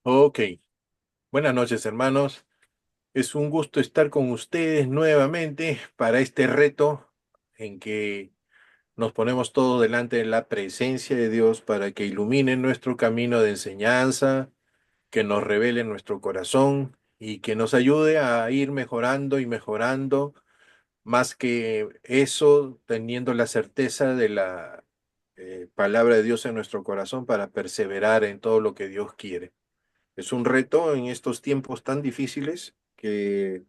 Ok, buenas noches hermanos. Es un gusto estar con ustedes nuevamente para este reto en que nos ponemos todos delante de la presencia de Dios para que ilumine nuestro camino de enseñanza, que nos revele nuestro corazón y que nos ayude a ir mejorando y mejorando, más que eso, teniendo la certeza de la palabra de Dios en nuestro corazón para perseverar en todo lo que Dios quiere. Es un reto en estos tiempos tan difíciles que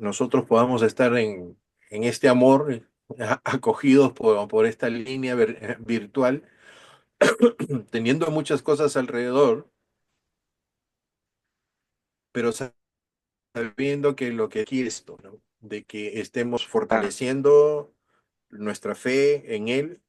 nosotros podamos estar en este amor, acogidos por esta línea virtual, teniendo muchas cosas alrededor, pero sabiendo que lo que aquí es esto, ¿no? De que estemos fortaleciendo nuestra fe en Él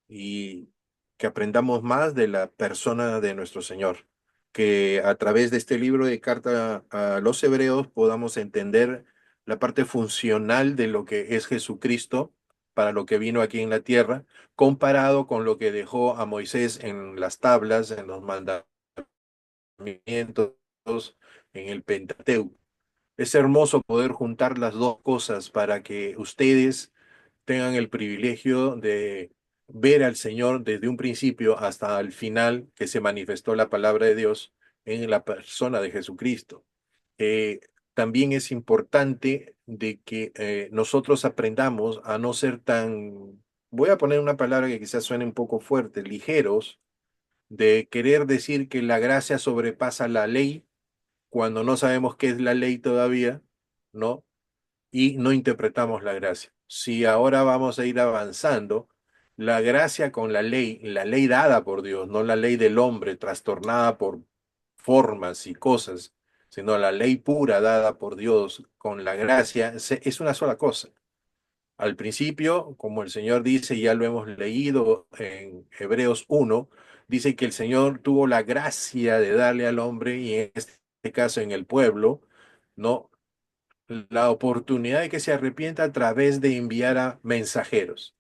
y que aprendamos más de la persona de nuestro Señor. Que a través de este libro de carta a los hebreos podamos entender la parte funcional de lo que es Jesucristo para lo que vino aquí en la tierra, comparado con lo que dejó a Moisés en las tablas, en los mandamientos, en el Pentateuco. Es hermoso poder juntar las dos cosas para que ustedes tengan el privilegio de ver al Señor desde un principio hasta el final que se manifestó la palabra de Dios en la persona de Jesucristo. Eh, También es importante de que nosotros aprendamos a no ser tan, voy a poner una palabra que quizás suene un poco fuerte, ligeros, de querer decir que la gracia sobrepasa la ley cuando no sabemos qué es la ley todavía, ¿no? Y no interpretamos la gracia. Si ahora vamos a ir avanzando, la gracia con la ley dada por Dios, no la ley del hombre trastornada por formas y cosas, sino la ley pura dada por Dios con la gracia, es una sola cosa. Al principio, como el Señor dice, ya lo hemos leído en Hebreos 1, dice que el Señor tuvo la gracia de darle al hombre, y en este caso en el pueblo, ¿no? La oportunidad de que se arrepienta a través de enviar a mensajeros.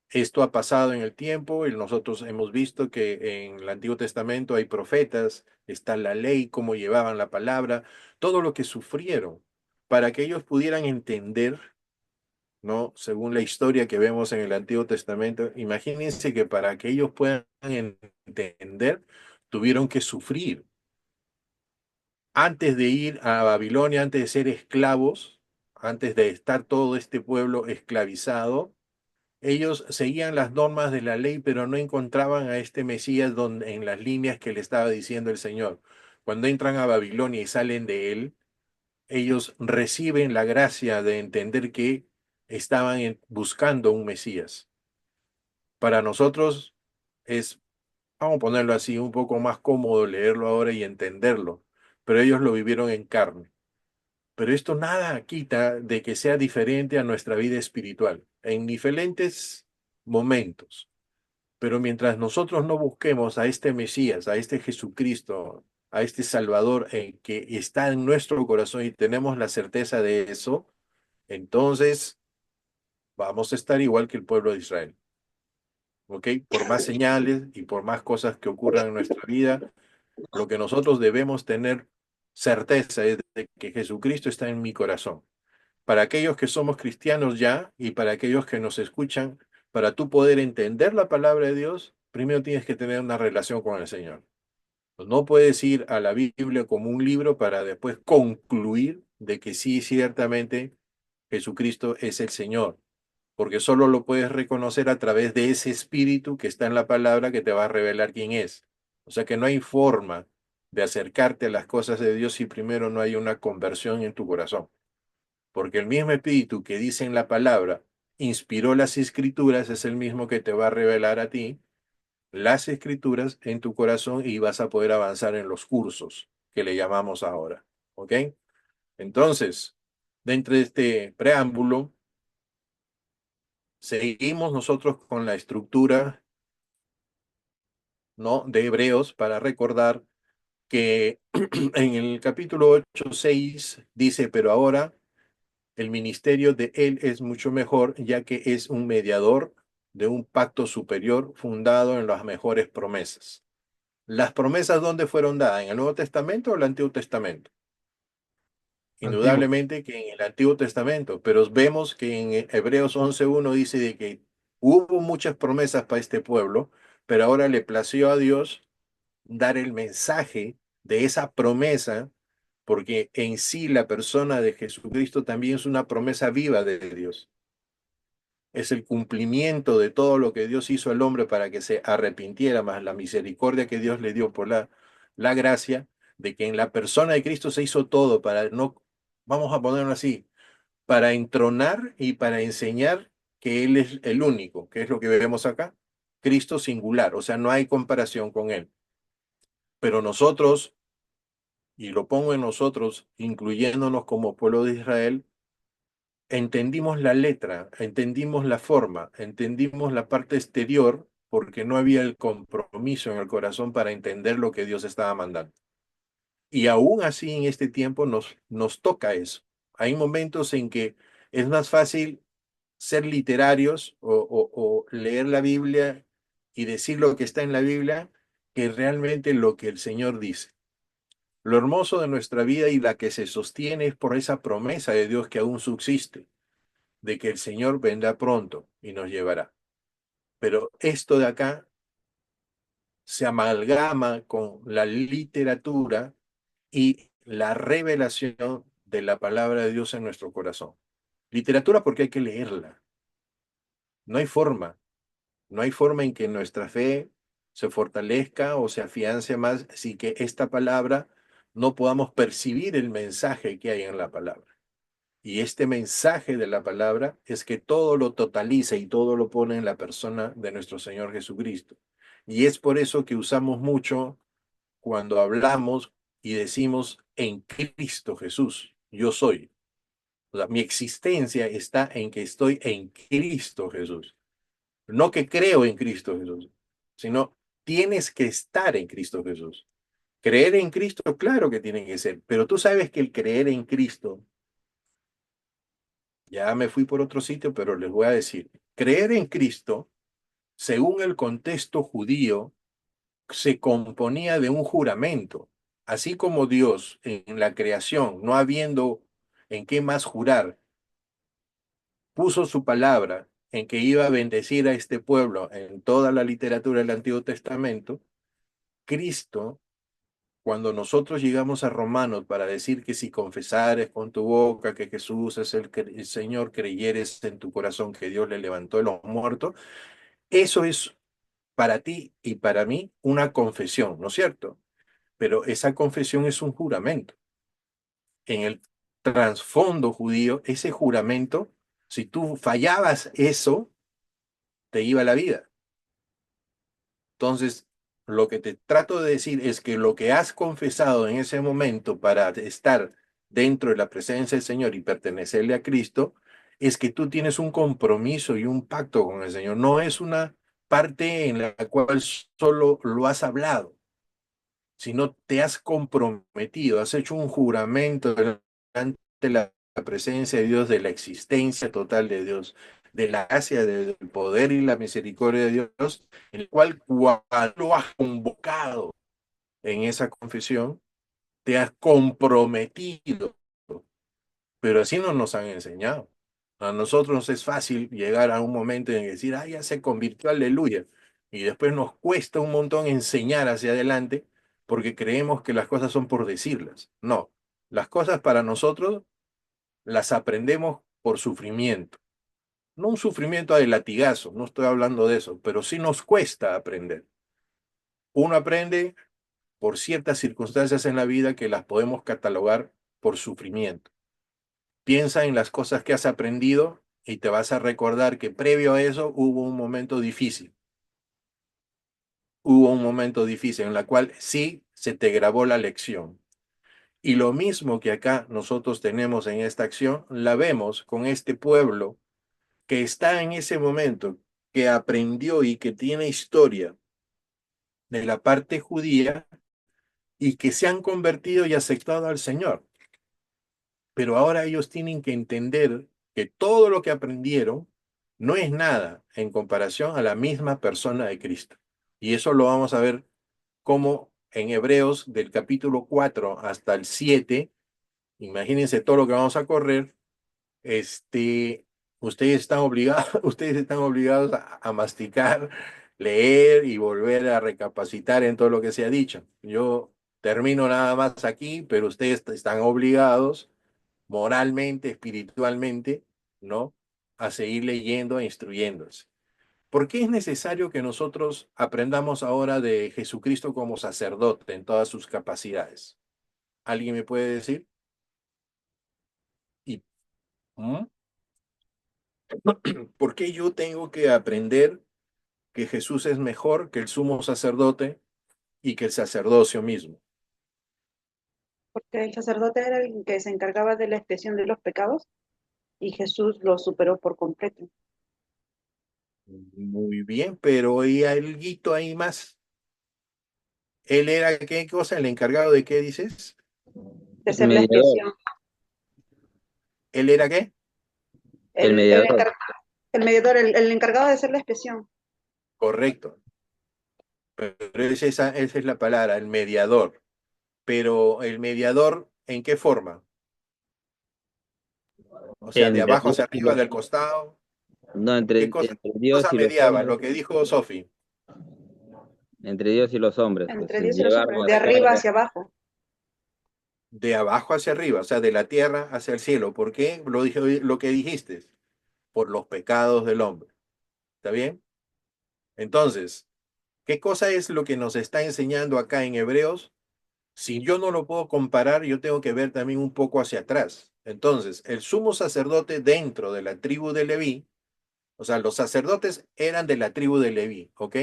Esto ha pasado en el tiempo y nosotros hemos visto que en el Antiguo Testamento hay profetas, está la ley, cómo llevaban la palabra, todo lo que sufrieron para que ellos pudieran entender, ¿no? Según la historia que vemos en el Antiguo Testamento, imagínense que para que ellos puedan entender, tuvieron que sufrir. Antes de ir a Babilonia, antes de ser esclavos, antes de estar todo este pueblo esclavizado, ellos seguían las normas de la ley, pero no encontraban a este Mesías en las líneas que le estaba diciendo el Señor. Cuando entran a Babilonia y salen de él, ellos reciben la gracia de entender que estaban buscando un Mesías. Para nosotros es, vamos a ponerlo así, un poco más cómodo leerlo ahora y entenderlo, pero ellos lo vivieron en carne. Pero esto nada quita de que sea diferente a nuestra vida espiritual, en diferentes momentos. Pero mientras nosotros no busquemos a este Mesías, a este Jesucristo, a este Salvador que está en nuestro corazón y tenemos la certeza de eso, entonces vamos a estar igual que el pueblo de Israel. ¿Ok? Por más señales y por más cosas que ocurran en nuestra vida, lo que nosotros debemos tener certeza es de que Jesucristo está en mi corazón. Para aquellos que somos cristianos ya y para aquellos que nos escuchan, para tú poder entender la palabra de Dios, primero tienes que tener una relación con el Señor. No puedes ir a la Biblia como un libro para después concluir de que sí, ciertamente Jesucristo es el Señor, porque solo lo puedes reconocer a través de ese espíritu que está en la palabra que te va a revelar quién es. O sea que no hay forma de acercarte a las cosas de Dios si primero no hay una conversión en tu corazón. Porque el mismo espíritu que dice en la palabra inspiró las escrituras es el mismo que te va a revelar a ti las escrituras en tu corazón y vas a poder avanzar en los cursos que le llamamos ahora. ¿Ok? Entonces, dentro de este preámbulo, seguimos nosotros con la estructura, ¿no? De Hebreos para recordar que en el capítulo 8:6 dice, pero ahora el ministerio de él es mucho mejor, ya que es un mediador de un pacto superior fundado en las mejores promesas. ¿Las promesas dónde fueron dadas? ¿En el Nuevo Testamento o el Antiguo Testamento? Antiguo. Indudablemente que en el Antiguo Testamento, pero vemos que en Hebreos 11:1 dice de que hubo muchas promesas para este pueblo, pero ahora le plació a Dios dar el mensaje de esa promesa, porque en sí la persona de Jesucristo también es una promesa viva de Dios. Es el cumplimiento de todo lo que Dios hizo al hombre para que se arrepintiera, más la misericordia que Dios le dio por la gracia de que en la persona de Cristo se hizo todo para no, vamos a ponerlo así, para entronar y para enseñar que Él es el único, que es lo que vemos acá, Cristo singular, o sea, no hay comparación con Él. Pero nosotros, y lo pongo en nosotros, incluyéndonos como pueblo de Israel, entendimos la letra, entendimos la forma, entendimos la parte exterior, porque no había el compromiso en el corazón para entender lo que Dios estaba mandando. Y aún así en este tiempo nos toca eso. Hay momentos en que es más fácil ser literarios o leer la Biblia y decir lo que está en la Biblia que realmente lo que el Señor dice. Lo hermoso de nuestra vida y la que se sostiene es por esa promesa de Dios que aún subsiste, de que el Señor vendrá pronto y nos llevará. Pero esto de acá se amalgama con la literatura y la revelación de la palabra de Dios en nuestro corazón. Literatura porque hay que leerla. No hay forma. No hay forma en que nuestra fe se fortalezca o se afiance más si que esta palabra no podamos percibir el mensaje que hay en la palabra. Y este mensaje de la palabra es que todo lo totaliza y todo lo pone en la persona de nuestro Señor Jesucristo. Y es por eso que usamos mucho cuando hablamos y decimos en Cristo Jesús, yo soy. O sea, mi existencia está en que estoy en Cristo Jesús. No que creo en Cristo Jesús, sino tienes que estar en Cristo Jesús. Creer en Cristo, claro que tiene que ser, pero tú sabes que el creer en Cristo, ya me fui por otro sitio, pero les voy a decir, creer en Cristo, según el contexto judío, se componía de un juramento, así como Dios en la creación, no habiendo en qué más jurar, puso su palabra en que iba a bendecir a este pueblo en toda la literatura del Antiguo Testamento. Cristo, cuando nosotros llegamos a Romanos para decir que si confesares con tu boca que Jesús es el Señor, creyeres en tu corazón que Dios le levantó de los muertos, eso es para ti y para mí una confesión, ¿no es cierto? Pero esa confesión es un juramento. En el trasfondo judío, ese juramento, si tú fallabas eso, te iba la vida. Entonces, lo que te trato de decir es que lo que has confesado en ese momento para estar dentro de la presencia del Señor y pertenecerle a Cristo, es que tú tienes un compromiso y un pacto con el Señor. No es una parte en la cual solo lo has hablado, sino te has comprometido, has hecho un juramento ante la presencia de Dios, de la existencia total de Dios, de la gracia, del poder y la misericordia de Dios, el cual cuando lo has convocado en esa confesión, te has comprometido, pero así no nos han enseñado. A nosotros nos es fácil llegar a un momento en decir, ah, ya se convirtió, aleluya. Y después nos cuesta un montón enseñar hacia adelante porque creemos que las cosas son por decirlas. No, las cosas para nosotros las aprendemos por sufrimiento. No un sufrimiento de latigazo, no estoy hablando de eso, pero sí nos cuesta aprender. Uno aprende por ciertas circunstancias en la vida que las podemos catalogar por sufrimiento. Piensa en las cosas que has aprendido y te vas a recordar que previo a eso hubo un momento difícil. Hubo un momento difícil en la cual sí se te grabó la lección. Y lo mismo que acá nosotros tenemos en esta acción, la vemos con este pueblo que está en ese momento, que aprendió y que tiene historia de la parte judía y que se han convertido y aceptado al Señor. Pero ahora ellos tienen que entender que todo lo que aprendieron no es nada en comparación a la misma persona de Cristo. Y eso lo vamos a ver como en Hebreos del capítulo 4 hasta el 7, imagínense todo lo que vamos a correr, este, ustedes están obligados a masticar, leer y volver a recapacitar en todo lo que se ha dicho. Yo termino nada más aquí, pero ustedes están obligados moralmente, espiritualmente, ¿no? A seguir leyendo e instruyéndose. ¿Por qué es necesario que nosotros aprendamos ahora de Jesucristo como sacerdote en todas sus capacidades? ¿Alguien me puede decir? ¿Y ¿Mm? por qué yo tengo que aprender que Jesús es mejor que el sumo sacerdote y que el sacerdocio mismo? Porque el sacerdote era el que se encargaba de la expiación de los pecados y Jesús lo superó por completo. Muy bien, pero ¿hay alguito ahí más? ¿Él era qué cosa? ¿El encargado de qué dices? De El hacer la mediador, expiación. ¿Él era qué? el El, el, mediador. encar- el mediador, el encargado de hacer la expiación. Correcto. Pero esa es la palabra, el mediador. Pero el mediador, ¿en qué forma? O sea, de Entre abajo Dios hacia y arriba, del costado. no, ¿Qué entre qué cosa Dios y los mediaba? hombres, Lo que dijo Sofi. entre Dios y los hombres, pues, Entre Dios y los llevarlo hombres, a de la arriba carga. hacia abajo. De abajo hacia arriba, o sea, de la tierra hacia el cielo. ¿Por qué? Lo que dijiste. Por los pecados del hombre. ¿Está bien? Entonces, ¿qué cosa es lo que nos está enseñando acá en Hebreos? Si yo no lo puedo comparar, yo tengo que ver también un poco hacia atrás. Entonces, el sumo sacerdote dentro de la tribu de Leví, o sea, los sacerdotes eran de la tribu de Leví, ¿ok?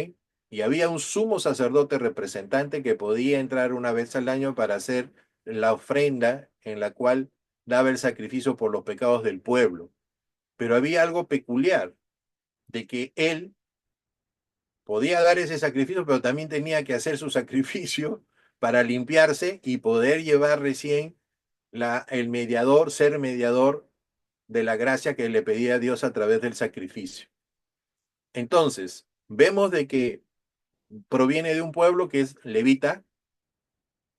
Y había un sumo sacerdote representante que podía entrar una vez al año para hacer la ofrenda en la cual daba el sacrificio por los pecados del pueblo. Pero había algo peculiar, de que él podía dar ese sacrificio, pero también tenía que hacer su sacrificio para limpiarse y poder llevar recién el mediador, ser mediador de la gracia que le pedía a Dios a través del sacrificio. Entonces, vemos de que proviene de un pueblo que es levita,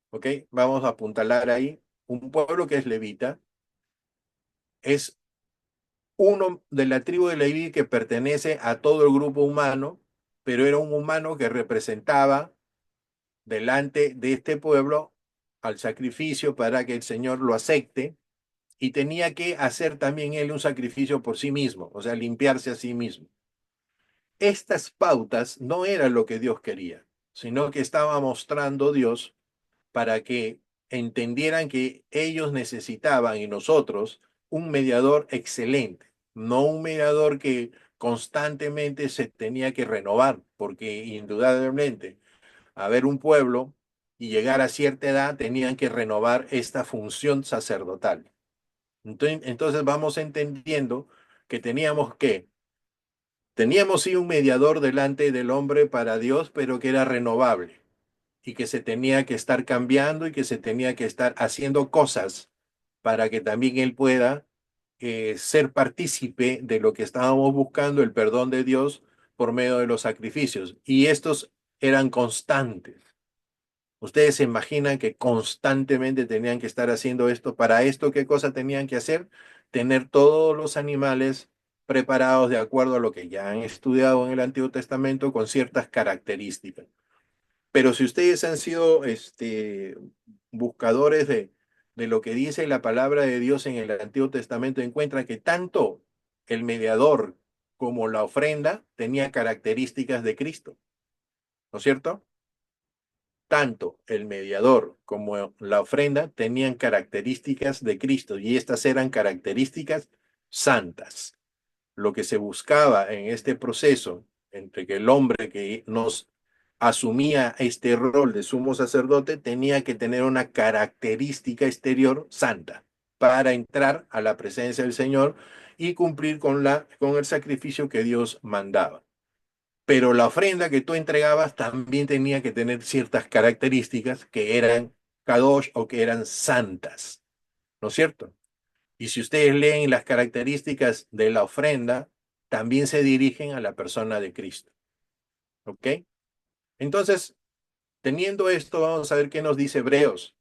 ¿ok? Vamos a apuntalar ahí, un pueblo que es levita, es uno de la tribu de Leví que pertenece a todo el grupo humano, pero era un humano que representaba delante de este pueblo al sacrificio para que el Señor lo acepte y tenía que hacer también él un sacrificio por sí mismo, o sea, limpiarse a sí mismo. Estas pautas no eran lo que Dios quería, sino que estaba mostrando Dios para que entendieran que ellos necesitaban y nosotros un mediador excelente, no un mediador que constantemente se tenía que renovar, porque indudablemente a ver un pueblo y llegar a cierta edad tenían que renovar esta función sacerdotal. Entonces vamos entendiendo que teníamos sí un mediador delante del hombre para Dios, pero que era renovable y que se tenía que estar cambiando y que se tenía que estar haciendo cosas para que también él pueda ser partícipe de lo que estábamos buscando, el perdón de Dios por medio de los sacrificios. Y estos eran constantes. Ustedes se imaginan que constantemente tenían que estar haciendo esto. Para esto, ¿qué cosa tenían que hacer? Tener todos los animales preparados de acuerdo a lo que ya han estudiado en el Antiguo Testamento con ciertas características. Pero si ustedes han sido buscadores de lo que dice la palabra de Dios en el Antiguo Testamento, encuentran que tanto el mediador como la ofrenda tenía características de Cristo, ¿no es cierto? Tanto el mediador como la ofrenda tenían características de Cristo y estas eran características santas. Lo que se buscaba en este proceso entre que el hombre que nos asumía este rol de sumo sacerdote tenía que tener una característica exterior santa para entrar a la presencia del Señor y cumplir con el sacrificio que Dios mandaba. Pero la ofrenda que tú entregabas también tenía que tener ciertas características que eran kadosh o que eran santas, ¿no es cierto? Y si ustedes leen las características de la ofrenda, también se dirigen a la persona de Cristo, ¿ok? Entonces, Teniendo esto, vamos a ver qué nos dice Hebreos.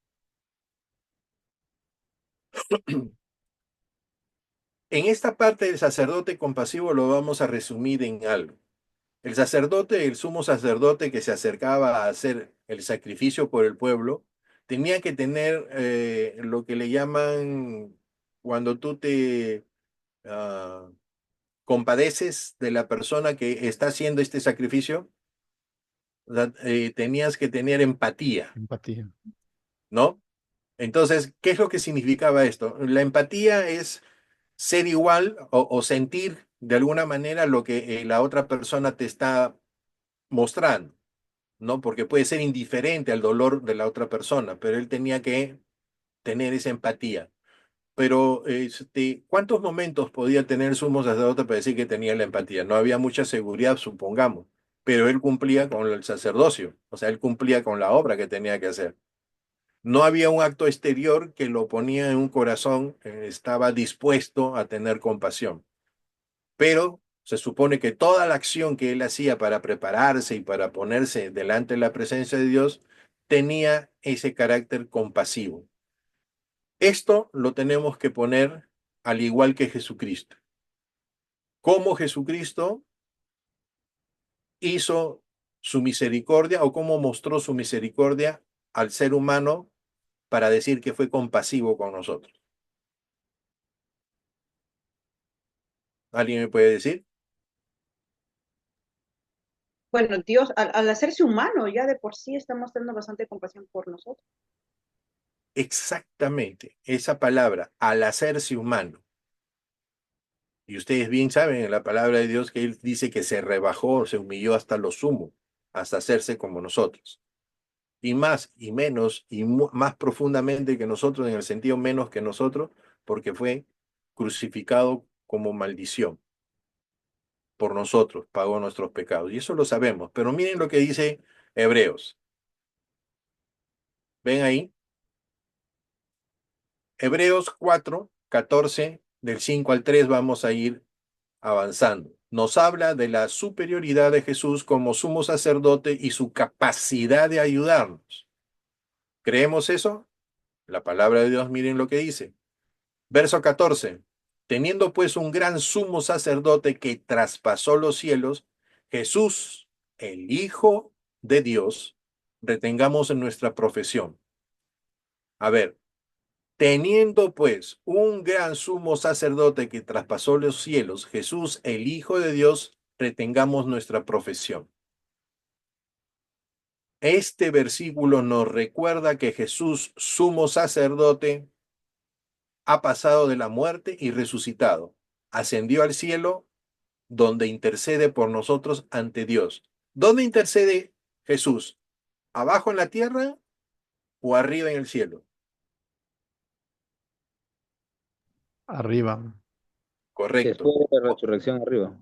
En esta parte del sacerdote compasivo lo vamos a resumir en algo. El sacerdote, el sumo sacerdote que se acercaba a hacer el sacrificio por el pueblo, tenía que tener lo que le llaman, cuando tú te compadeces de la persona que está haciendo este sacrificio, o sea, tenías que tener empatía, Empatía. ¿no? Entonces, ¿qué es lo que significaba esto? La empatía es ser igual o sentir de alguna manera lo que la otra persona te está mostrando, ¿no? Porque puede ser indiferente al dolor de la otra persona, pero él tenía que tener esa empatía. Pero, ¿cuántos momentos podía tener el sumo sacerdote para decir que tenía la empatía? No había mucha seguridad, supongamos, pero él cumplía con el sacerdocio, o sea, él cumplía con la obra que tenía que hacer. No había un acto exterior que lo ponía en un corazón, estaba dispuesto a tener compasión. Pero se supone que toda la acción que él hacía para prepararse y para ponerse delante de la presencia de Dios tenía ese carácter compasivo. Esto lo tenemos que poner al igual que Jesucristo. ¿Cómo Jesucristo hizo su misericordia o cómo mostró su misericordia al ser humano para decir que fue compasivo con nosotros? ¿Alguien me puede decir? Bueno, Dios, al hacerse humano, ya de por sí está mostrando bastante compasión por nosotros. Exactamente, esa palabra, al hacerse humano. Y ustedes bien saben en la palabra de Dios que Él dice que se rebajó, se humilló hasta lo sumo, hasta hacerse como nosotros. Y más y menos y más profundamente que nosotros, en el sentido menos que nosotros, porque fue crucificado como maldición por nosotros, pagó nuestros pecados. Y eso lo sabemos. Pero miren lo que dice Hebreos. ¿Ven ahí? Hebreos 4, 14, del 5 al 3 vamos a ir avanzando. Nos habla de la superioridad de Jesús como sumo sacerdote y su capacidad de ayudarnos. ¿Creemos eso? La palabra de Dios, miren lo que dice. Verso 14. Teniendo pues un gran sumo sacerdote que traspasó los cielos, Jesús, el Hijo de Dios, retengamos en nuestra profesión. A ver, teniendo pues un gran sumo sacerdote que traspasó los cielos, Jesús, el Hijo de Dios, retengamos nuestra profesión. Este versículo nos recuerda que Jesús, sumo sacerdote, ha pasado de la muerte y resucitado. Ascendió al cielo donde intercede por nosotros ante Dios. ¿Dónde intercede Jesús? ¿Abajo en la tierra o arriba en el cielo? Arriba. Correcto, Después de la resurrección arriba,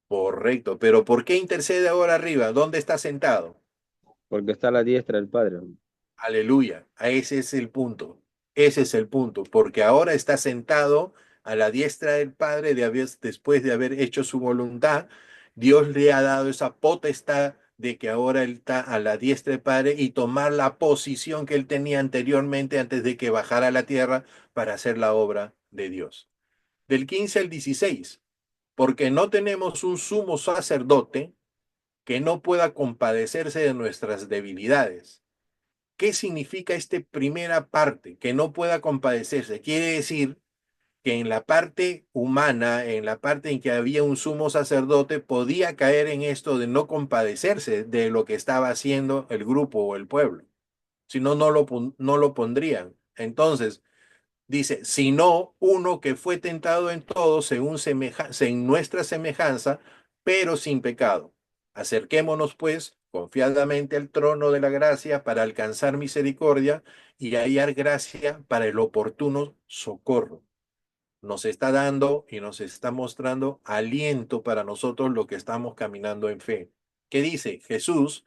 correcto. Pero ¿por qué intercede ahora arriba? ¿Dónde está sentado? porque está a la diestra del Padre. Aleluya. Ese es el punto. Ese es el punto. Porque ahora está sentado a la diestra del Padre después de haber hecho su voluntad. Dios le ha dado esa potestad de que ahora él está a la diestra del Padre y tomar la posición que él tenía anteriormente antes de que bajara a la tierra para hacer la obra de Dios. Del 15 al 16. Porque no tenemos un sumo sacerdote que no pueda compadecerse de nuestras debilidades. ¿Qué significa esta primera parte? Que no pueda compadecerse. Quiere decir que en la parte humana, en la parte en que había un sumo sacerdote, podía caer en esto de no compadecerse de lo que estaba haciendo el grupo o el pueblo. Si no, no lo pondrían. Entonces, dice, sino uno que fue tentado en todo según nuestra semejanza, pero sin pecado. Acerquémonos, pues, confiadamente al trono de la gracia para alcanzar misericordia y hallar gracia para el oportuno socorro. Nos está dando y nos está mostrando aliento para nosotros lo que estamos caminando en fe. ¿Qué dice? Jesús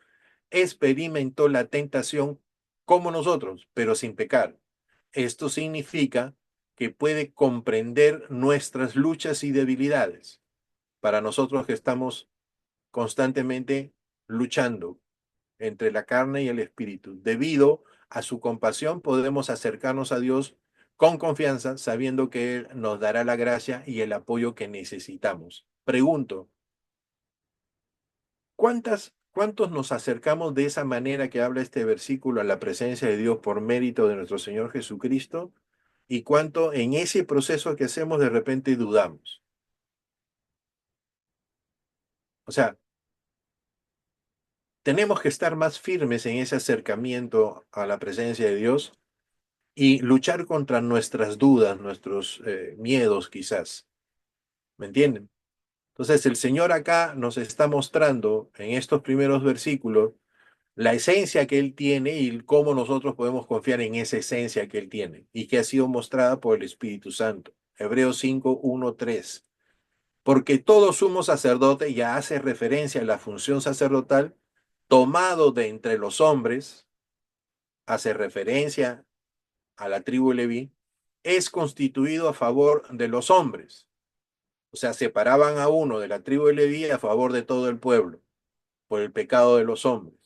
experimentó la tentación como nosotros, pero sin pecar. Esto significa que puede comprender nuestras luchas y debilidades. Para nosotros que estamos constantemente luchando, entre la carne y el espíritu. Debido a su compasión podemos acercarnos a Dios con confianza, sabiendo que Él nos dará la gracia y el apoyo que necesitamos. Pregunto, ¿cuántos nos acercamos de esa manera que habla este versículo a la presencia de Dios por mérito de nuestro Señor Jesucristo? ¿Y cuánto en ese proceso que hacemos de repente dudamos? O sea, tenemos que estar más firmes en ese acercamiento a la presencia de Dios y luchar contra nuestras dudas, nuestros miedos quizás. ¿Me entienden? Entonces el Señor acá nos está mostrando en estos primeros versículos la esencia que Él tiene y cómo nosotros podemos confiar en esa esencia que Él tiene y que ha sido mostrada por el Espíritu Santo. Hebreos 5, 1, 3. Porque todo sumo sacerdote ya hace referencia a la función sacerdotal tomado de entre los hombres, hace referencia a la tribu de Leví, es constituido a favor de los hombres. O sea, separaban a uno de la tribu de Leví a favor de todo el pueblo, por el pecado de los hombres,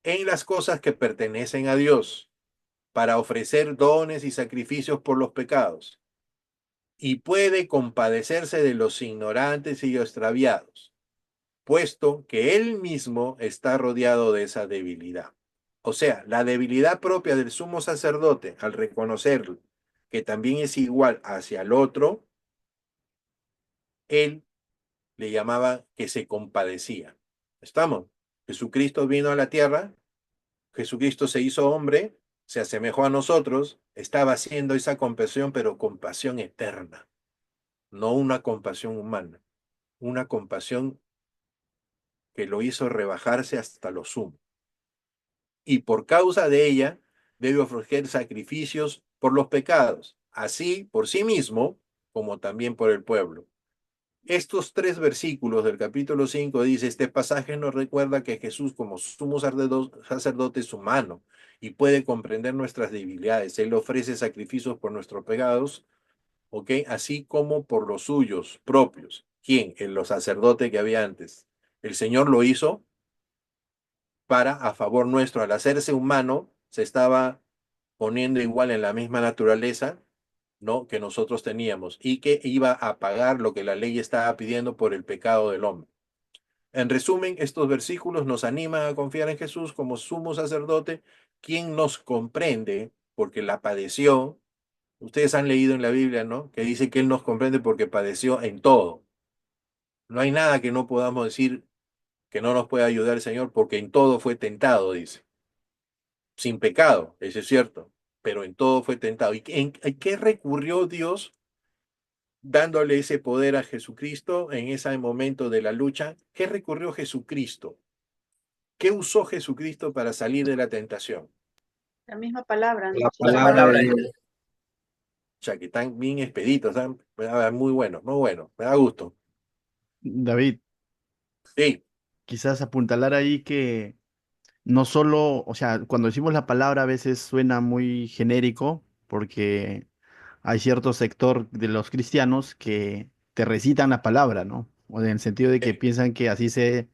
en las cosas que pertenecen a Dios, para ofrecer dones y sacrificios por los pecados, y puede compadecerse de los ignorantes y extraviados, puesto que él mismo está rodeado de esa debilidad. O sea, la debilidad propia del sumo sacerdote, al reconocer que también es igual hacia el otro, él le llamaba que se compadecía. ¿Estamos? Jesucristo vino a la tierra, Jesucristo se hizo hombre, se asemejó a nosotros, estaba haciendo esa compasión, pero compasión eterna, no una compasión humana, una compasión que lo hizo rebajarse hasta lo sumo. Y por causa de ella debe ofrecer sacrificios por los pecados, así por sí mismo como también por el pueblo. Estos 3 versículos del capítulo 5 dice, este pasaje nos recuerda que Jesús como sumo sacerdote es humano y puede comprender nuestras debilidades. Él ofrece sacrificios por nuestros pecados, ¿ok? Así como por los suyos propios. ¿Quién? Los sacerdotes que había antes. El Señor lo hizo para a favor nuestro. Al hacerse humano, se estaba poniendo igual en la misma naturaleza, ¿no?, que nosotros teníamos y que iba a pagar lo que la ley estaba pidiendo por el pecado del hombre. En resumen, estos versículos nos animan a confiar en Jesús como sumo sacerdote, quien nos comprende porque la padeció. Ustedes han leído en la Biblia, ¿no?, que dice que Él nos comprende porque padeció en todo. No hay nada que no podamos decir que no nos pueda ayudar el Señor porque en todo fue tentado, dice. Sin pecado, eso es cierto, pero en todo fue tentado. ¿Y en qué recurrió Dios dándole ese poder a Jesucristo en ese momento de la lucha? ¿Qué recurrió Jesucristo? ¿Qué usó Jesucristo para salir de la tentación? La misma palabra, La ¿no? palabra de Dios. O sea, que están bien expeditos, ¿saben? Muy bueno, muy bueno, me da gusto. David, Sí, quizás apuntalar ahí que no solo, o sea, cuando decimos la palabra a veces suena muy genérico porque hay cierto sector de los cristianos que te recitan la palabra, ¿no? O en el sentido de que piensan que así se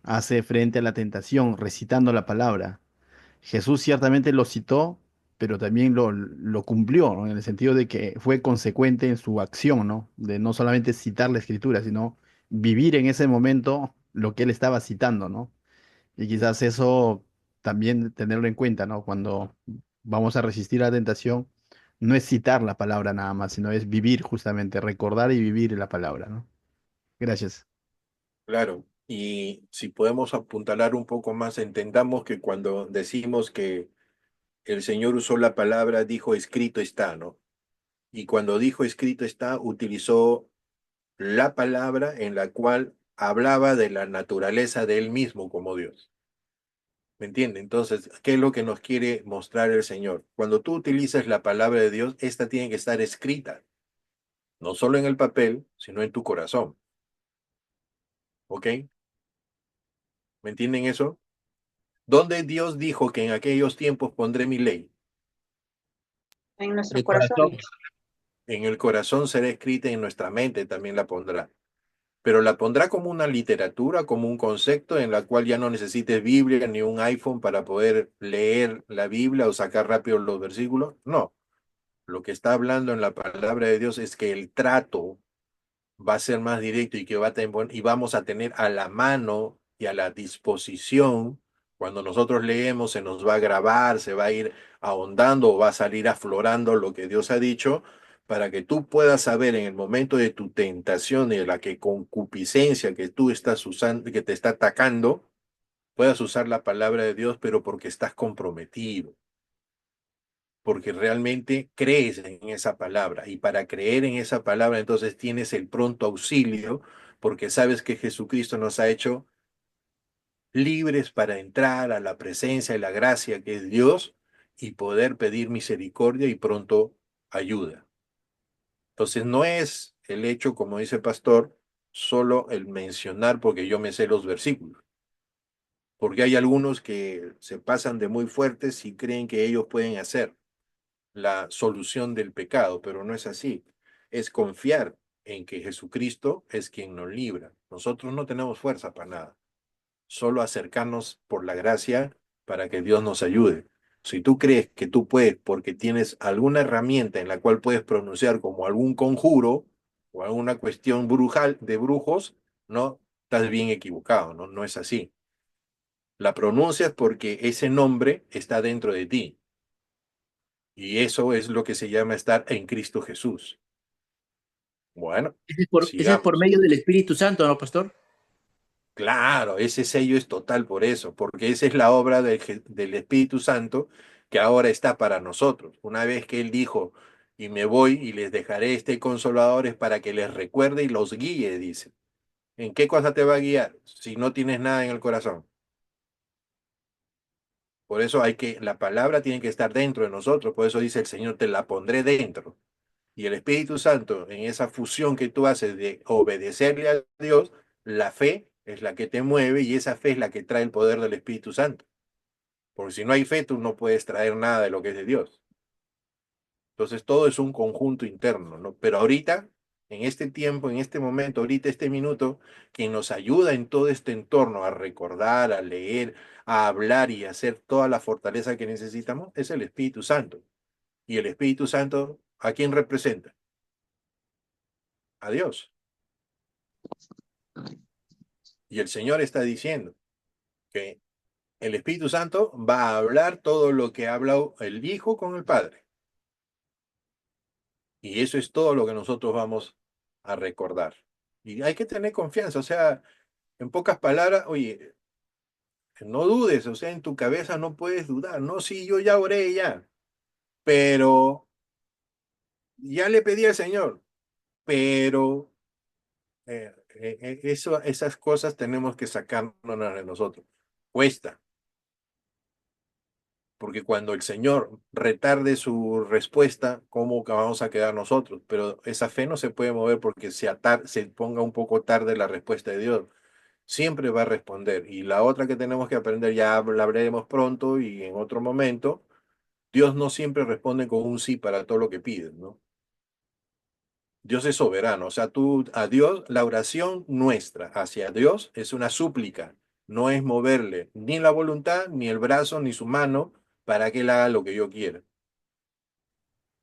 hace frente a la tentación, recitando la palabra. Jesús ciertamente lo citó, pero también lo cumplió, ¿no? En el sentido de que fue consecuente en su acción, ¿no? De no solamente citar la escritura, sino vivir en ese momento lo que él estaba citando, ¿no? Y quizás eso también tenerlo en cuenta, ¿no? Cuando vamos a resistir a la tentación, no es citar la palabra nada más, sino es vivir justamente, recordar y vivir la palabra, ¿no? Gracias. claro. Y si podemos apuntalar un poco más, entendamos que cuando decimos que el Señor usó la palabra, dijo escrito está, ¿no? Y cuando dijo escrito está, utilizó la palabra en la cual hablaba de la naturaleza de él mismo como Dios. ¿Me entiende? Entonces, ¿qué es lo que nos quiere mostrar el Señor? Cuando tú utilizas la palabra de Dios, esta tiene que estar escrita, no solo en el papel, sino en tu corazón. ¿Ok? ¿Me entienden eso? ¿Dónde Dios dijo que en aquellos tiempos pondré mi ley? En nuestros Mi corazón. corazones. En el corazón será escrita y en nuestra mente también la pondrá. pero la pondrá como una literatura, como un concepto en la cual ya no necesites Biblia ni un iPhone para poder leer la Biblia o sacar rápido los versículos. No, lo que está hablando en la palabra de Dios es que el trato va a ser más directo y que y vamos a tener a la mano y a la disposición. Cuando nosotros leemos, se nos va a grabar, se va a ir ahondando o va a salir aflorando lo que Dios ha dicho, para que tú puedas saber en el momento de tu tentación y de la que concupiscencia que tú estás usando, que te está atacando, puedas usar la palabra de Dios, pero porque estás comprometido, porque realmente crees en esa palabra. Y para creer en esa palabra, entonces tienes el pronto auxilio, porque sabes que Jesucristo nos ha hecho libres para entrar a la presencia y la gracia que es Dios y poder pedir misericordia y pronto ayuda. Entonces no es el hecho, como dice el pastor, solo el mencionar porque yo me sé los versículos, porque hay algunos que se pasan de muy fuertes y creen que ellos pueden hacer la solución del pecado, pero no es así. Es confiar en que Jesucristo es quien nos libra. Nosotros no tenemos fuerza para nada, solo acercarnos por la gracia para que Dios nos ayude. Si tú crees que tú puedes porque tienes alguna herramienta en la cual puedes pronunciar como algún conjuro o alguna cuestión brujal de brujos, no, estás bien equivocado, no, no es así. La pronuncias porque ese nombre está dentro de ti. Y eso es lo que se llama estar en Cristo Jesús. Bueno, Ese es por sigamos. medio del Espíritu Santo, ¿no, pastor? Claro, ese sello es total por eso, porque esa es la obra del Espíritu Santo que ahora está para nosotros. Una vez que Él dijo, y me voy y les dejaré este consolador es para que les recuerde y los guíe, dice. ¿En qué cosa te va a guiar si no tienes nada en el corazón? Por eso la palabra tiene que estar dentro de nosotros, por eso dice el Señor, te la pondré dentro. Y el Espíritu Santo, en esa fusión que tú haces de obedecerle a Dios, la fe es la que te mueve y esa fe es la que trae el poder del Espíritu Santo. Porque si no hay fe, tú no puedes traer nada de lo que es de Dios. Entonces todo es un conjunto interno, ¿no? Pero ahorita, en este tiempo, en este momento, ahorita, este minuto, quien nos ayuda en todo este entorno a recordar, a leer, a hablar y a hacer toda la fortaleza que necesitamos, es el Espíritu Santo. Y el Espíritu Santo, ¿a quién representa? A Dios. Y el Señor está diciendo que el Espíritu Santo va a hablar todo lo que habla el Hijo con el Padre. Y eso es todo lo que nosotros vamos a recordar. Y hay que tener confianza, o sea, en pocas palabras, oye, no dudes, o sea, en tu cabeza no puedes dudar. No, sí, yo ya oré ya, pero ya le pedí al Señor, pero esas cosas tenemos que sacarnos de nosotros. Cuesta. Porque cuando el Señor retarde su respuesta, ¿cómo vamos a quedar nosotros? Pero esa fe no se puede mover porque se ponga un poco tarde la respuesta de Dios. Siempre va a responder. Y la otra que tenemos que aprender, ya la hablaremos pronto y en otro momento, Dios no siempre responde con un sí para todo lo que pides, ¿no? Dios es soberano, o sea, tú a Dios, la oración nuestra hacia Dios es una súplica, no es moverle ni la voluntad, ni el brazo, ni su mano para que Él haga lo que yo quiera.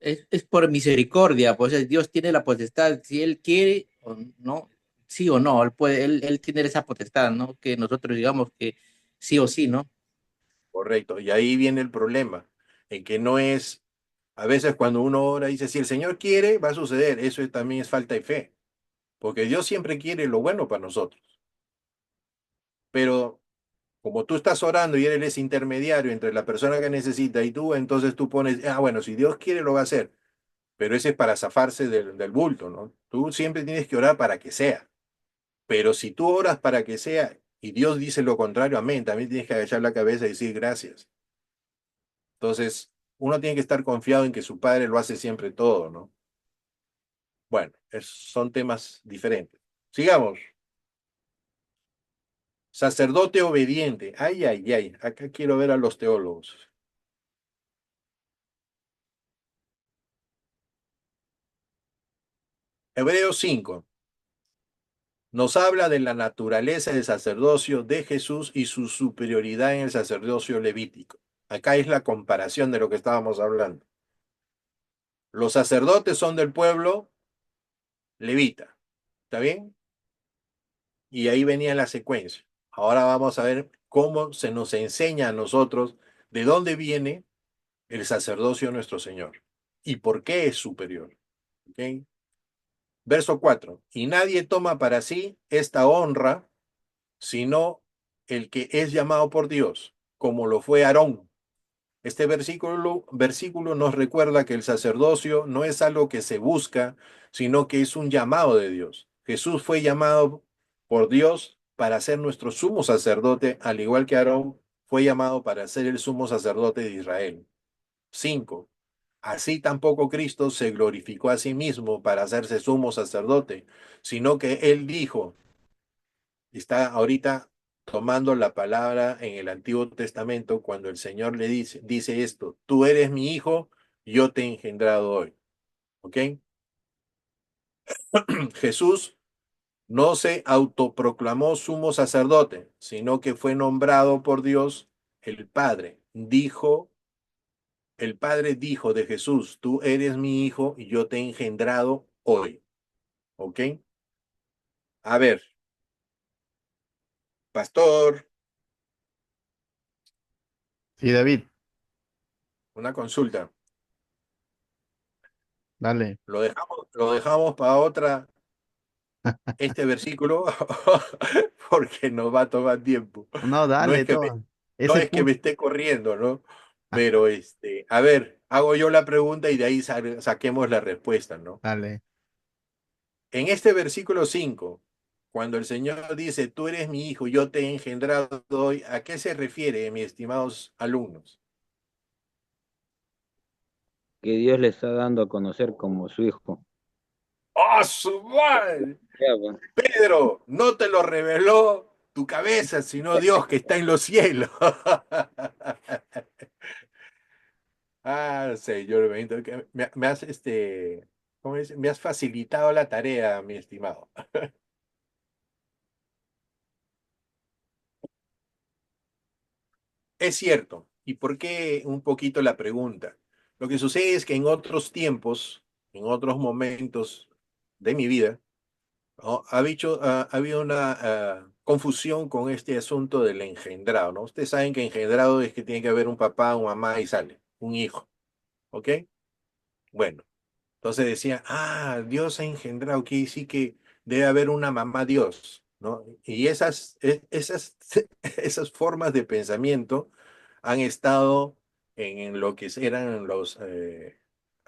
Es por misericordia, pues Dios tiene la potestad, si Él quiere o no, sí o no, Él puede, Él tiene esa potestad, ¿no? Que nosotros digamos que sí o sí, ¿no? Correcto, y ahí viene el problema, en que no es, a veces cuando uno ora dice, si el Señor quiere, va a suceder, también es falta de fe, porque Dios siempre quiere lo bueno para nosotros, pero como tú estás orando y Él es intermediario entre la persona que necesita y tú, entonces tú pones, ah, bueno, si Dios quiere, lo va a hacer, pero ese es para zafarse del bulto, ¿no? Tú siempre tienes que orar para que sea, pero si tú oras para que sea y Dios dice lo contrario, amén, también tienes que agachar la cabeza y decir gracias. Entonces, uno tiene que estar confiado en que su padre lo hace siempre todo, ¿no? Bueno, son temas diferentes. Sigamos. Sacerdote obediente. Ay, ay, ay. Acá quiero ver a los teólogos. Hebreos 5. nos habla de la naturaleza del sacerdocio de Jesús y su superioridad en el sacerdocio levítico. Acá es la comparación de lo que estábamos hablando. Los sacerdotes son del pueblo levita, ¿está bien? Y ahí venía la secuencia. Ahora vamos a ver cómo se nos enseña a nosotros de dónde viene el sacerdocio de nuestro Señor y por qué es superior. ¿Okay? Verso 4. Y nadie toma para sí esta honra, sino el que es llamado por Dios, como lo fue Aarón. Este versículo nos recuerda que el sacerdocio no es algo que se busca, sino que es un llamado de Dios. Jesús fue llamado por Dios para ser nuestro sumo sacerdote, al igual que Aarón fue llamado para ser el sumo sacerdote de Israel. 5. Así tampoco Cristo se glorificó a sí mismo para hacerse sumo sacerdote, sino que él dijo, está ahorita tomando la palabra en el Antiguo Testamento cuando el Señor le dice esto, tú eres mi hijo, yo te he engendrado hoy. ¿Ok? Jesús no se autoproclamó sumo sacerdote, sino que fue nombrado por Dios el Padre. El Padre dijo de Jesús, tú eres mi hijo y yo te he engendrado hoy. ¿Ok? A ver, pastor, Sí, David, una consulta. dale. Lo dejamos para otra este versículo porque nos va a tomar tiempo. No, No es dale, que todo. no Ese es que me punto. esté corriendo, ¿no? Pero a ver, hago yo la pregunta y de ahí saquemos la respuesta, ¿no? Dale. En este versículo 5, cuando el Señor dice, tú eres mi hijo, yo te he engendrado hoy, ¿a qué se refiere, mis estimados alumnos? Que Dios le está dando a conocer como su hijo. ¡Oh, su madre! Ya, pues. Pedro, no te lo reveló tu cabeza, sino Dios que está en los cielos. Ah, Señor bendito, que me has ¿cómo es? Me has facilitado la tarea, mi estimado. Es cierto. ¿Y por qué un poquito la pregunta? Lo que sucede es que en otros tiempos, en otros momentos de mi vida, ¿no? Ha habido una confusión con este asunto del engendrado, ¿no? Ustedes saben que engendrado es que tiene que haber un papá, una mamá y sale, un hijo, ¿ok? Bueno, entonces decía, Dios ha engendrado, quiere decir que debe haber una mamá Dios, ¿no? Y esas formas de pensamiento han estado en lo que eran los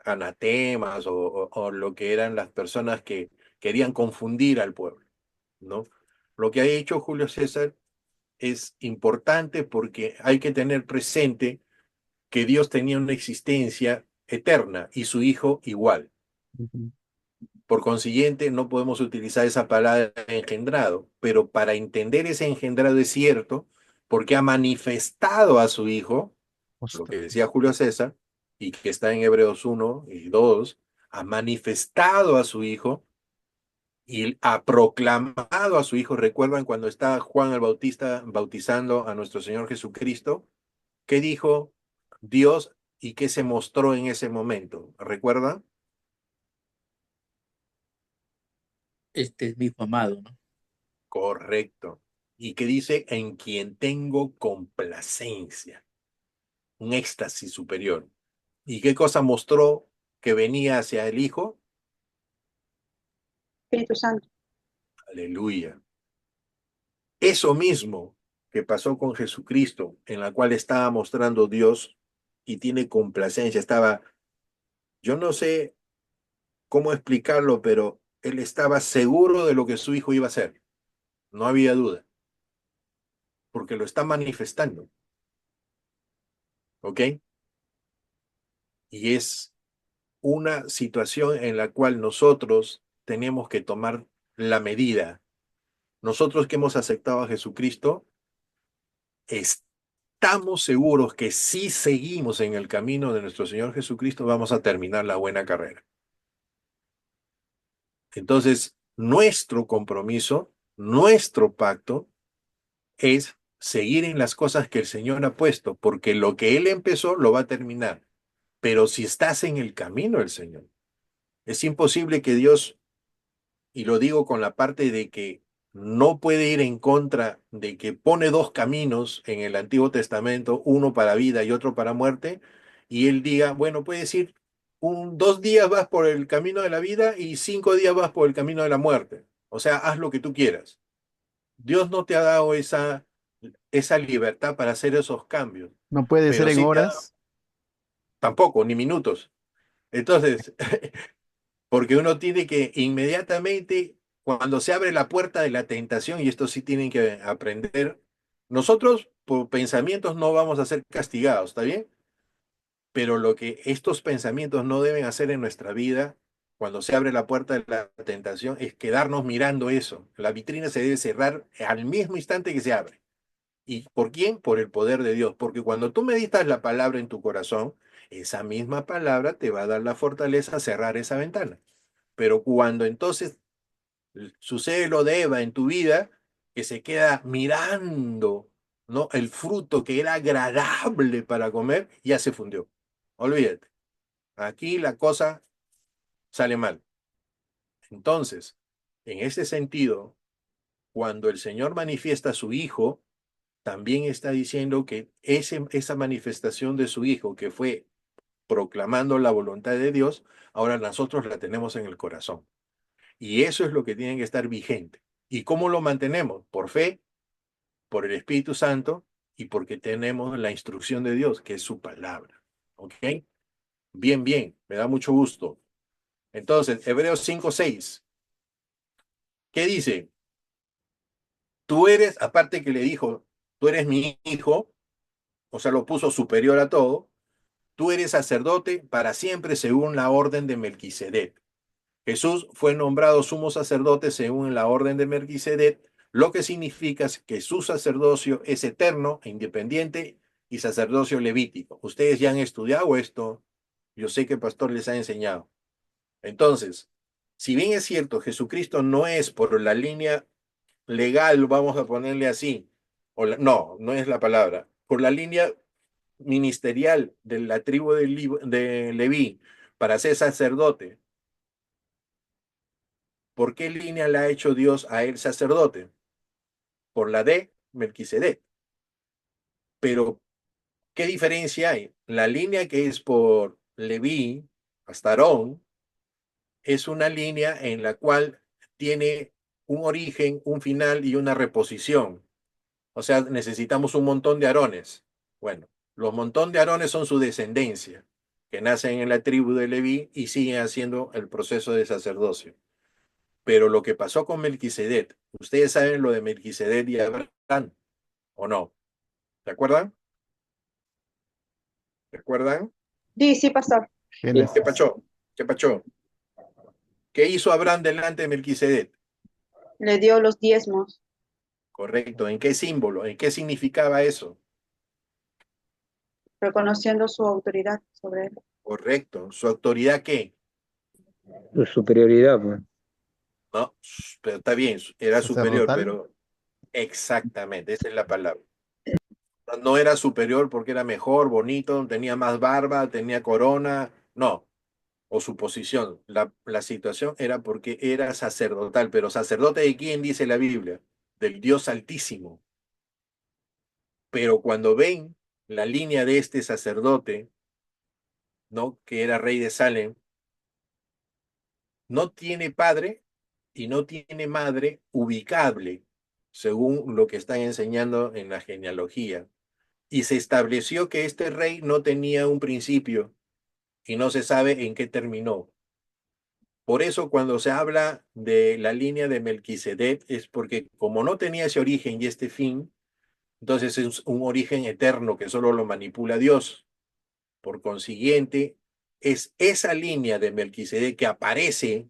anatemas o lo que eran las personas que querían confundir al pueblo, ¿no? Lo que ha hecho Julio César es importante porque hay que tener presente que Dios tenía una existencia eterna y su Hijo igual. Ujú. Por consiguiente, no podemos utilizar esa palabra engendrado, pero para entender ese engendrado es cierto, porque ha manifestado a su Hijo, lo que decía Ostras. Julio César, y que está en Hebreos 1 y 2, ha manifestado a su Hijo y ha proclamado a su Hijo. ¿Recuerdan cuando está Juan el Bautista bautizando a nuestro Señor Jesucristo? ¿Qué dijo Dios y qué se mostró en ese momento? ¿Recuerdan? Este es mi hijo amado, ¿no? Correcto. Y que dice en quien tengo complacencia, un éxtasis superior. ¿Y qué cosa mostró que venía hacia el Hijo? Espíritu Santo. Aleluya. Eso mismo que pasó con Jesucristo, en la cual estaba mostrando Dios y tiene complacencia, yo no sé cómo explicarlo, pero él estaba seguro de lo que su hijo iba a hacer. No había duda, porque lo está manifestando, ¿ok? Y es una situación en la cual nosotros tenemos que tomar la medida. Nosotros que hemos aceptado a Jesucristo, estamos seguros que si seguimos en el camino de nuestro Señor Jesucristo, vamos a terminar la buena carrera. Entonces, nuestro compromiso Nuestro pacto es seguir en las cosas que el Señor ha puesto, porque lo que Él empezó lo va a terminar. Pero si estás en el camino del Señor, es imposible que Dios, y lo digo con la parte de que no puede ir en contra de que pone dos caminos en el Antiguo Testamento, uno para vida y otro para muerte, y Él diga, bueno, puedes ir 2 días vas por el camino de la vida y 5 días vas por el camino de la muerte. O sea, haz lo que tú quieras. Dios no te ha dado esa libertad para hacer esos cambios, No puede ser pero en sí te ha dado horas. tampoco, ni minutos. Entonces, porque uno tiene que inmediatamente, cuando se abre la puerta de la tentación, y esto sí tienen que aprender, nosotros por pensamientos no vamos a ser castigados, ¿está bien? Pero lo que estos pensamientos no deben hacer en nuestra vida, cuando se abre la puerta de la tentación, es quedarnos mirando eso. La vitrina se debe cerrar al mismo instante que se abre. ¿Y por quién? Por el poder de Dios. Porque cuando tú meditas la palabra en tu corazón, esa misma palabra te va a dar la fortaleza a cerrar esa ventana. Pero cuando entonces sucede lo de Eva en tu vida, que se queda mirando, ¿no? El fruto que era agradable para comer, ya se fundió. Olvídate. Aquí la cosa sale mal. Entonces, en ese sentido, cuando el Señor manifiesta a su Hijo, también está diciendo que esa manifestación de su Hijo, que fue proclamando la voluntad de Dios, ahora nosotros la tenemos en el corazón. Y eso es lo que tiene que estar vigente. ¿Y cómo lo mantenemos? Por fe, por el Espíritu Santo y porque tenemos la instrucción de Dios, que es su palabra. ¿Ok? Bien, bien, me da mucho gusto. Entonces, Hebreos 5:6, ¿qué dice? Tú eres, aparte que le dijo, tú eres mi hijo, o sea, lo puso superior a todo, tú eres sacerdote para siempre según la orden de Melquisedec. Jesús fue nombrado sumo sacerdote según la orden de Melquisedec, lo que significa que su sacerdocio es eterno e independiente y sacerdocio levítico. Ustedes ya han estudiado esto, yo sé que el pastor les ha enseñado. Entonces, si bien es cierto, Jesucristo no es por la línea legal, vamos a ponerle así, no, no es la palabra, por la línea ministerial de la tribu de Leví para ser sacerdote. ¿Por qué línea le ha hecho Dios a él sacerdote? Por la de Melquisedec. Pero, ¿qué diferencia hay? La línea que es por Leví hasta Aarón es una línea en la cual tiene un origen, un final y una reposición. O sea, necesitamos un montón de Aarones. Bueno, los montón de Aarones son su descendencia, que nacen en la tribu de Leví y siguen haciendo el proceso de sacerdocio. Pero lo que pasó con Melquisedec, ustedes saben lo de Melquisedec y Abraham, ¿o no? ¿Se acuerdan? ¿Se acuerdan? Sí, sí, pastor. Sí. ¿Qué Génesis. pachó? ¿Qué pachó? ¿Qué hizo Abraham delante de Melquisedec? Le dio los diezmos, Correcto. ¿En qué símbolo? ¿En qué significaba eso? reconociendo su autoridad sobre él. Correcto. ¿Su autoridad qué? Su superioridad, pues. No, pero está bien, era superior, Sacerdotal. pero exactamente, esa es la palabra. No era superior porque era mejor, bonito, tenía más barba, tenía corona, no, o su posición. La situación era porque era sacerdotal, pero sacerdote de quién dice la Biblia, del Dios Altísimo. Pero cuando ven la línea de este sacerdote, ¿no? Que era rey de Salem, no tiene padre y no tiene madre ubicable, según lo que están enseñando en la genealogía. Y se estableció que este rey no tenía un principio y no se sabe en qué terminó. Por eso cuando se habla de la línea de Melquisedec es porque como no tenía ese origen y este fin, entonces es un origen eterno que solo lo manipula Dios. Por consiguiente, es esa línea de Melquisedec que aparece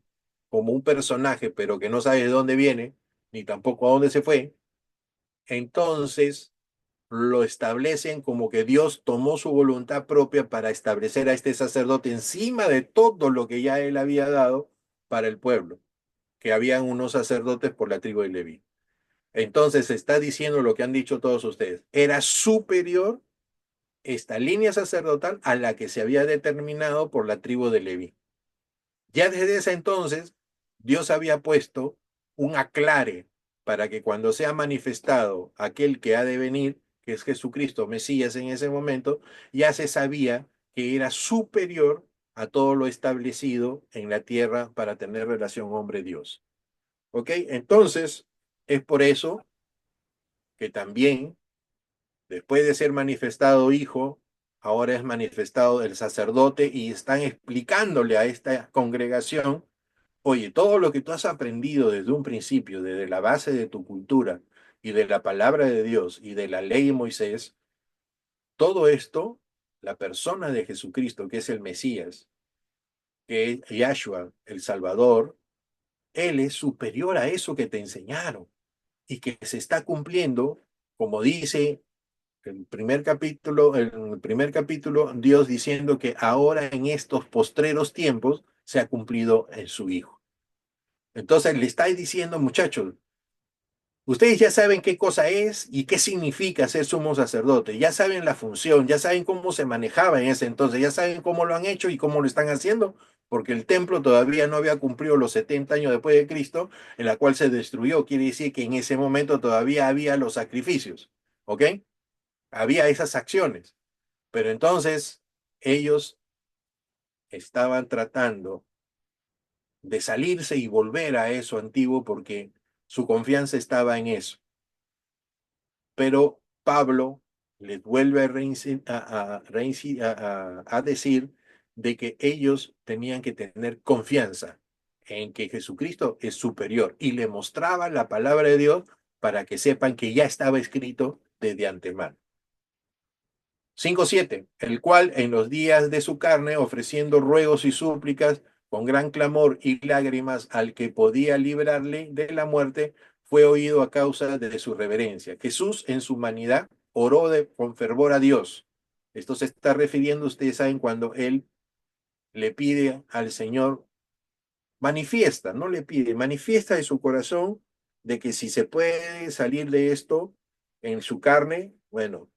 como un personaje, pero que no sabe de dónde viene, ni tampoco a dónde se fue. Entonces lo establecen como que Dios tomó su voluntad propia para establecer a este sacerdote encima de todo lo que ya él había dado para el pueblo, que habían unos sacerdotes por la tribu de Leví. Entonces está diciendo lo que han dicho todos ustedes. Era superior esta línea sacerdotal a la que se había determinado por la tribu de Leví. Ya desde ese entonces, Dios había puesto un aclare para que cuando sea manifestado aquel que ha de venir, que es Jesucristo, Mesías en ese momento, ya se sabía que era superior a todo lo establecido en la tierra para tener relación hombre-Dios. ¿Ok? Entonces, es por eso que también, después de ser manifestado hijo, ahora es manifestado el sacerdote y están explicándole a esta congregación: oye, todo lo que tú has aprendido desde un principio, desde la base de tu cultura y de la palabra de Dios y de la ley de Moisés, todo esto, la persona de Jesucristo, que es el Mesías, que es Yahshua, el Salvador, Él es superior a eso que te enseñaron y que se está cumpliendo, como dice el primer capítulo, Dios diciendo que ahora en estos postreros tiempos se ha cumplido en su Hijo. Entonces le está diciendo: muchachos, ustedes ya saben qué cosa es y qué significa ser sumo sacerdote, ya saben la función, ya saben cómo se manejaba en ese entonces, ya saben cómo lo han hecho y cómo lo están haciendo, porque el templo todavía no había cumplido los 70 años después de Cristo, en la cual se destruyó. Quiere decir que en ese momento todavía había los sacrificios, ¿ok? Había esas acciones, pero entonces ellos estaban tratando de salirse y volver a eso antiguo porque su confianza estaba en eso. Pero Pablo les vuelve a decir de que ellos tenían que tener confianza en que Jesucristo es superior, y le mostraba la palabra de Dios para que sepan que ya estaba escrito desde antemano. 5:7, el cual en los días de su carne, ofreciendo ruegos y súplicas con gran clamor y lágrimas al que podía librarle de la muerte, fue oído a causa de su reverencia. Jesús en su humanidad oró con fervor a Dios. Esto se está refiriendo, ustedes saben, cuando él le pide al Señor, manifiesta, no le pide, manifiesta de su corazón de que si se puede salir de esto en su carne, bueno,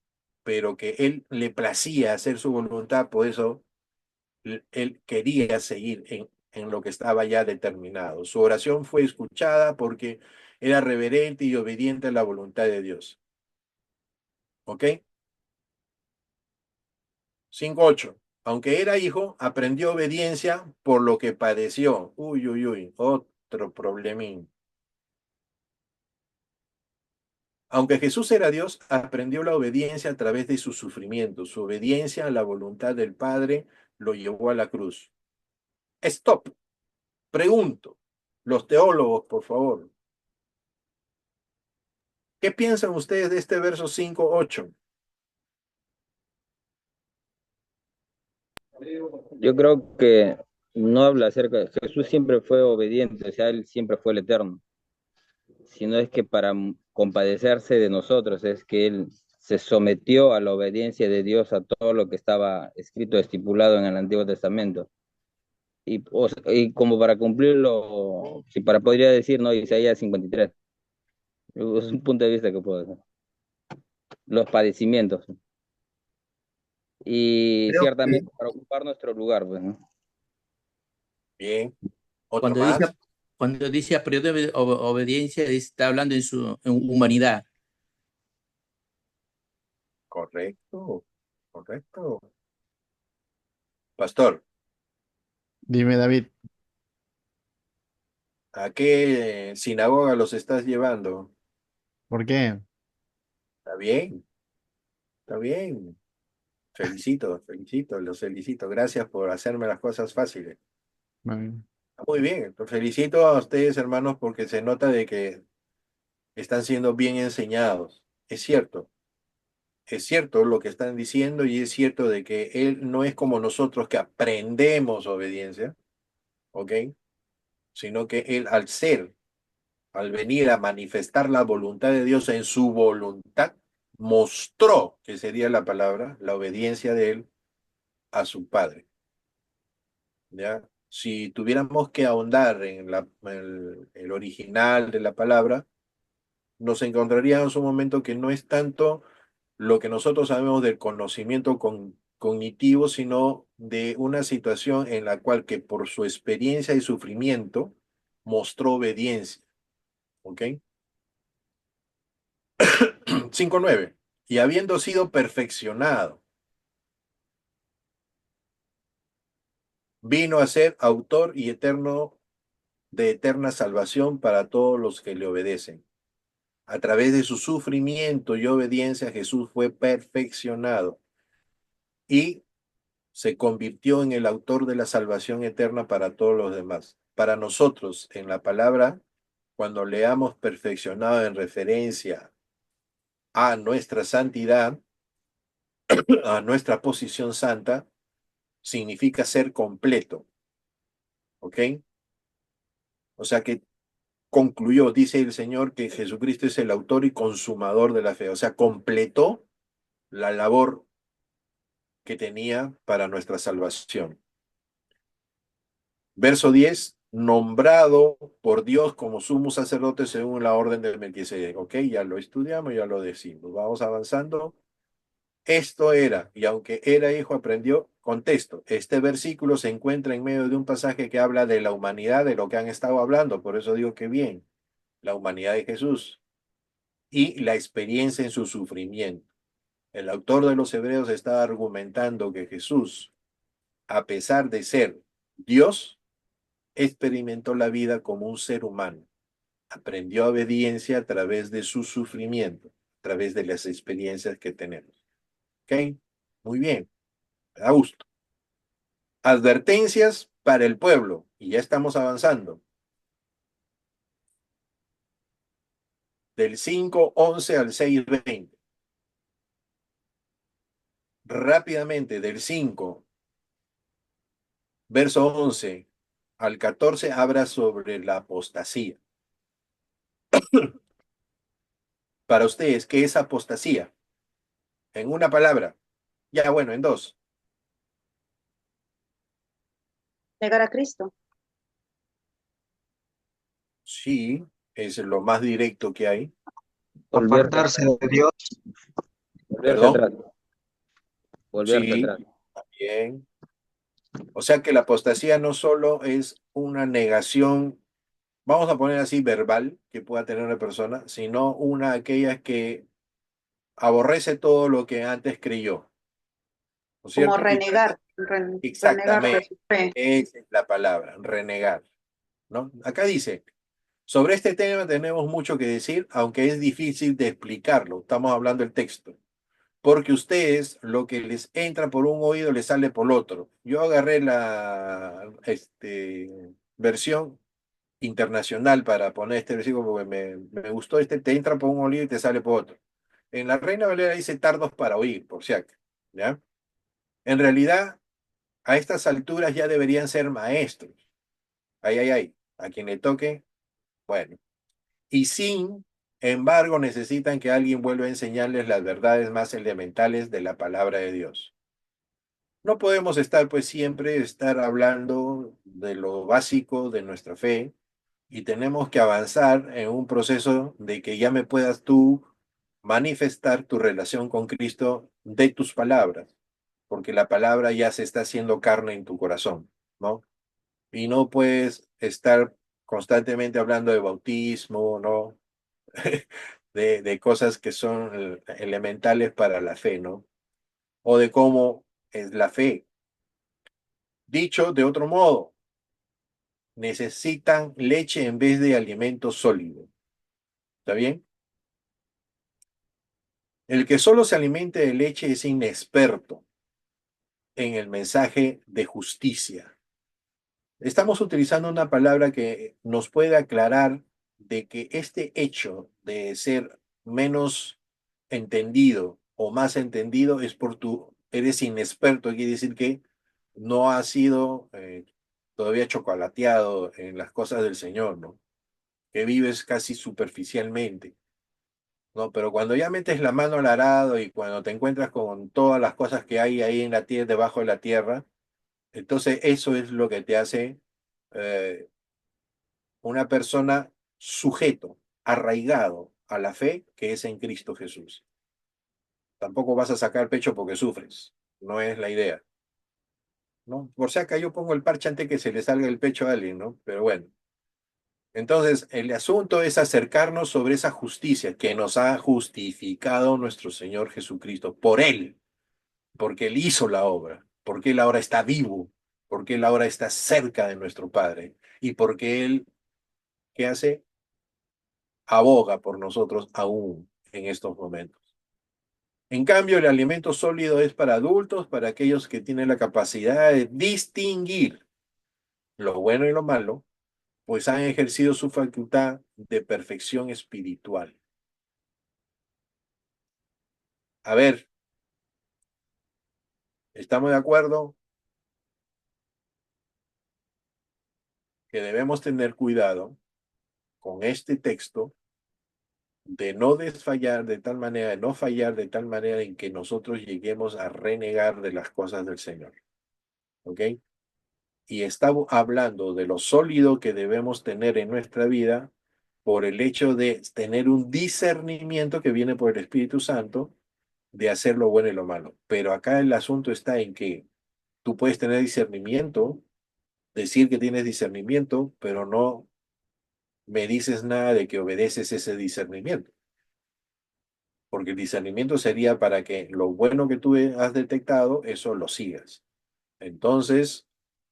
pero que él le placía hacer su voluntad, por eso él quería seguir en lo que estaba ya determinado. Su oración fue escuchada porque era reverente y obediente a la voluntad de Dios. ¿Ok? 5:8. Aunque era hijo, aprendió obediencia por lo que padeció. Uy, uy, uy, otro problemín. Aunque Jesús era Dios, aprendió la obediencia a través de sus sufrimientos. Su obediencia a la voluntad del Padre lo llevó a la cruz. Stop. Pregunto. Los teólogos, por favor. ¿Qué piensan ustedes de este verso 5:8? Yo creo que no habla acerca de Jesús, siempre fue obediente, o sea, él siempre fue el eterno, sino es que para compadecerse de nosotros es que él se sometió a la obediencia de Dios a todo lo que estaba escrito, estipulado en el Antiguo Testamento. Y como para cumplirlo, si para podría decir, ¿no? Isaías 53, es un punto de vista que puedo hacer. Los padecimientos. Y Creo que... ciertamente para ocupar nuestro lugar, pues, ¿no? Bien. ¿Otro Cuando dice, más? cuando dice a periodo de obediencia, está hablando en su humanidad. Correcto. Correcto. Pastor, Dime, David, ¿a qué sinagoga los estás llevando? ¿por qué? ¿Está bien? ¿Está bien? Felicito, felicito, los felicito. Gracias por hacerme las cosas fáciles. Mm, Muy bien, los felicito a ustedes, hermanos, porque se nota de que están siendo bien enseñados. Es cierto lo que están diciendo, y es cierto de que Él no es como nosotros que aprendemos obediencia, ¿ok? Sino que Él, al venir a manifestar la voluntad de Dios en su voluntad, mostró, que sería la palabra, la obediencia de Él a su Padre. ¿Ya? Si tuviéramos que ahondar en el original de la palabra, nos encontraríamos un momento que no es tanto lo que nosotros sabemos del conocimiento cognitivo, sino de una situación en la cual que por su experiencia y sufrimiento mostró obediencia. ¿Ok? 5:9. Y habiendo sido perfeccionado, vino a ser autor y eterno de eterna salvación para todos los que le obedecen. A través de su sufrimiento y obediencia, Jesús fue perfeccionado y se convirtió en el autor de la salvación eterna para todos los demás. Para nosotros, en la palabra, cuando leamos perfeccionado en referencia a nuestra santidad, a nuestra posición santa, significa ser completo. ¿Ok? O sea que concluyó, dice el Señor, que Jesucristo es el autor y consumador de la fe. O sea, completó la labor que tenía para nuestra salvación. Verso 10, nombrado por Dios como sumo sacerdote según la orden de Melquisedec. Ok, ya lo estudiamos, ya lo decimos. Vamos avanzando. Esto era, y aunque era hijo, aprendió. Contexto, este versículo se encuentra en medio de un pasaje que habla de la humanidad, de lo que han estado hablando. Por eso digo que bien, la humanidad de Jesús y la experiencia en su sufrimiento. El autor de los Hebreos está argumentando que Jesús, a pesar de ser Dios, experimentó la vida como un ser humano. Aprendió obediencia a través de su sufrimiento, a través de las experiencias que tenemos. ¿Ok? Muy bien, me da gusto. Advertencias para el pueblo, y ya estamos avanzando. Del 5:11 al 6:20. Rápidamente, del 5, verso 11 al 14, habla sobre la apostasía. Para ustedes, ¿qué es apostasía? En una palabra. Ya, bueno, en dos. Negar a Cristo. Sí, es lo más directo que hay. Volverte Apartarse atrás, de Dios. volverse ¿Perdón? atrás, volverse Sí, atrás. bien. O sea que la apostasía no solo es una negación, vamos a poner así, verbal, que pueda tener una persona, sino una aquella que aborrece todo lo que antes creyó, ¿no es Como cierto? Y renegar, renegar de exactamente, su fe. esa es la palabra, renegar, ¿no? Acá dice, sobre este tema tenemos mucho que decir, aunque es difícil de explicarlo, estamos hablando del texto. Porque ustedes lo que les entra por un oído les sale por otro. Yo agarré la versión internacional para poner este versículo porque me gustó te entra por un oído y te sale por otro. En la Reina Valera dice tardos para oír, por si acaso, ¿ya? En realidad, a estas alturas ya deberían ser maestros. Ay, ay, ay, a quien le toque, bueno. Y sin embargo, necesitan que alguien vuelva a enseñarles las verdades más elementales de la palabra de Dios. No podemos estar, pues, siempre estar hablando de lo básico de nuestra fe y tenemos que avanzar en un proceso de que ya me puedas tú manifestar tu relación con Cristo de tus palabras, porque la palabra ya se está haciendo carne en tu corazón, ¿no? Y no puedes estar constantemente hablando de bautismo, ¿no? De cosas que son elementales para la fe, ¿no? O de cómo es la fe. Dicho de otro modo, necesitan leche en vez de alimento sólido. ¿Está bien? El que solo se alimente de leche es inexperto en el mensaje de justicia. Estamos utilizando una palabra que nos puede aclarar de que este hecho de ser menos entendido o más entendido es por tu, eres inexperto, quiere decir que no has sido todavía chocolateado en las cosas del Señor, ¿no? Que vives casi superficialmente, ¿no? Pero cuando ya metes la mano al arado y cuando te encuentras con todas las cosas que hay ahí en la tierra, debajo de la tierra, entonces eso es lo que te hace una persona sujeto, arraigado a la fe que es en Cristo Jesús. Tampoco vas a sacar pecho porque sufres. No es la idea, ¿no? Por si acá yo pongo el parche antes que se le salga el pecho a alguien, ¿no? Pero bueno. Entonces, el asunto es acercarnos sobre esa justicia que nos ha justificado nuestro Señor Jesucristo por Él, porque Él hizo la obra, porque Él ahora está vivo, porque Él ahora está cerca de nuestro Padre y porque Él, ¿qué hace? Aboga por nosotros aún en estos momentos. En cambio, el alimento sólido es para adultos, para aquellos que tienen la capacidad de distinguir lo bueno y lo malo, pues han ejercido su facultad de perfección espiritual. A ver, ¿estamos de acuerdo que debemos tener cuidado con este texto de no desfallar de tal manera, de no fallar de tal manera en que nosotros lleguemos a renegar de las cosas del Señor? ¿Ok? Y está hablando de lo sólido que debemos tener en nuestra vida por el hecho de tener un discernimiento que viene por el Espíritu Santo de hacer lo bueno y lo malo. Pero acá el asunto está en que tú puedes tener discernimiento, decir que tienes discernimiento, pero no me dices nada de que obedeces ese discernimiento. Porque el discernimiento sería para que lo bueno que tú has detectado, eso lo sigas. Entonces,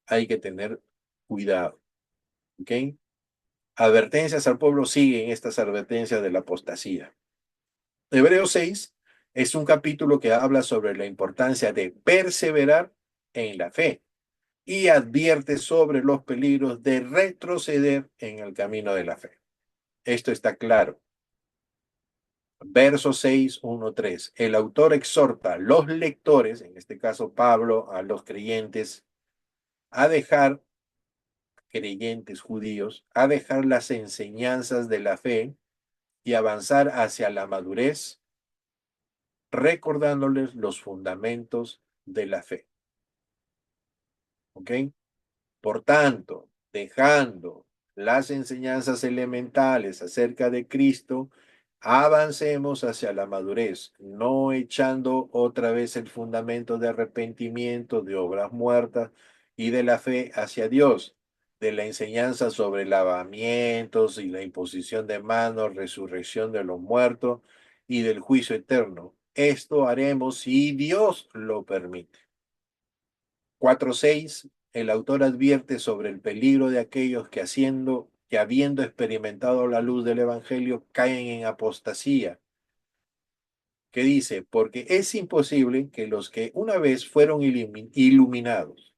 hay que tener cuidado. ¿Ok? Advertencias al pueblo siguen estas advertencias de la apostasía. Hebreos 6 es un capítulo que habla sobre la importancia de perseverar en la fe y advierte sobre los peligros de retroceder en el camino de la fe. Esto está claro. Verso 6, 1, 3. El autor exhorta a los lectores, en este caso Pablo, a los creyentes, a dejar, creyentes judíos, a dejar las enseñanzas de la fe y avanzar hacia la madurez, recordándoles los fundamentos de la fe. ¿Ok? Por tanto, dejando las enseñanzas elementales acerca de Cristo, avancemos hacia la madurez, no echando otra vez el fundamento de arrepentimiento, de obras muertas y de la fe hacia Dios, de la enseñanza sobre lavamientos y la imposición de manos, resurrección de los muertos y del juicio eterno. Esto haremos si Dios lo permite. 4:6, el autor advierte sobre el peligro de aquellos que habiendo experimentado la luz del Evangelio, caen en apostasía. Que dice, porque es imposible que los que una vez fueron iluminados,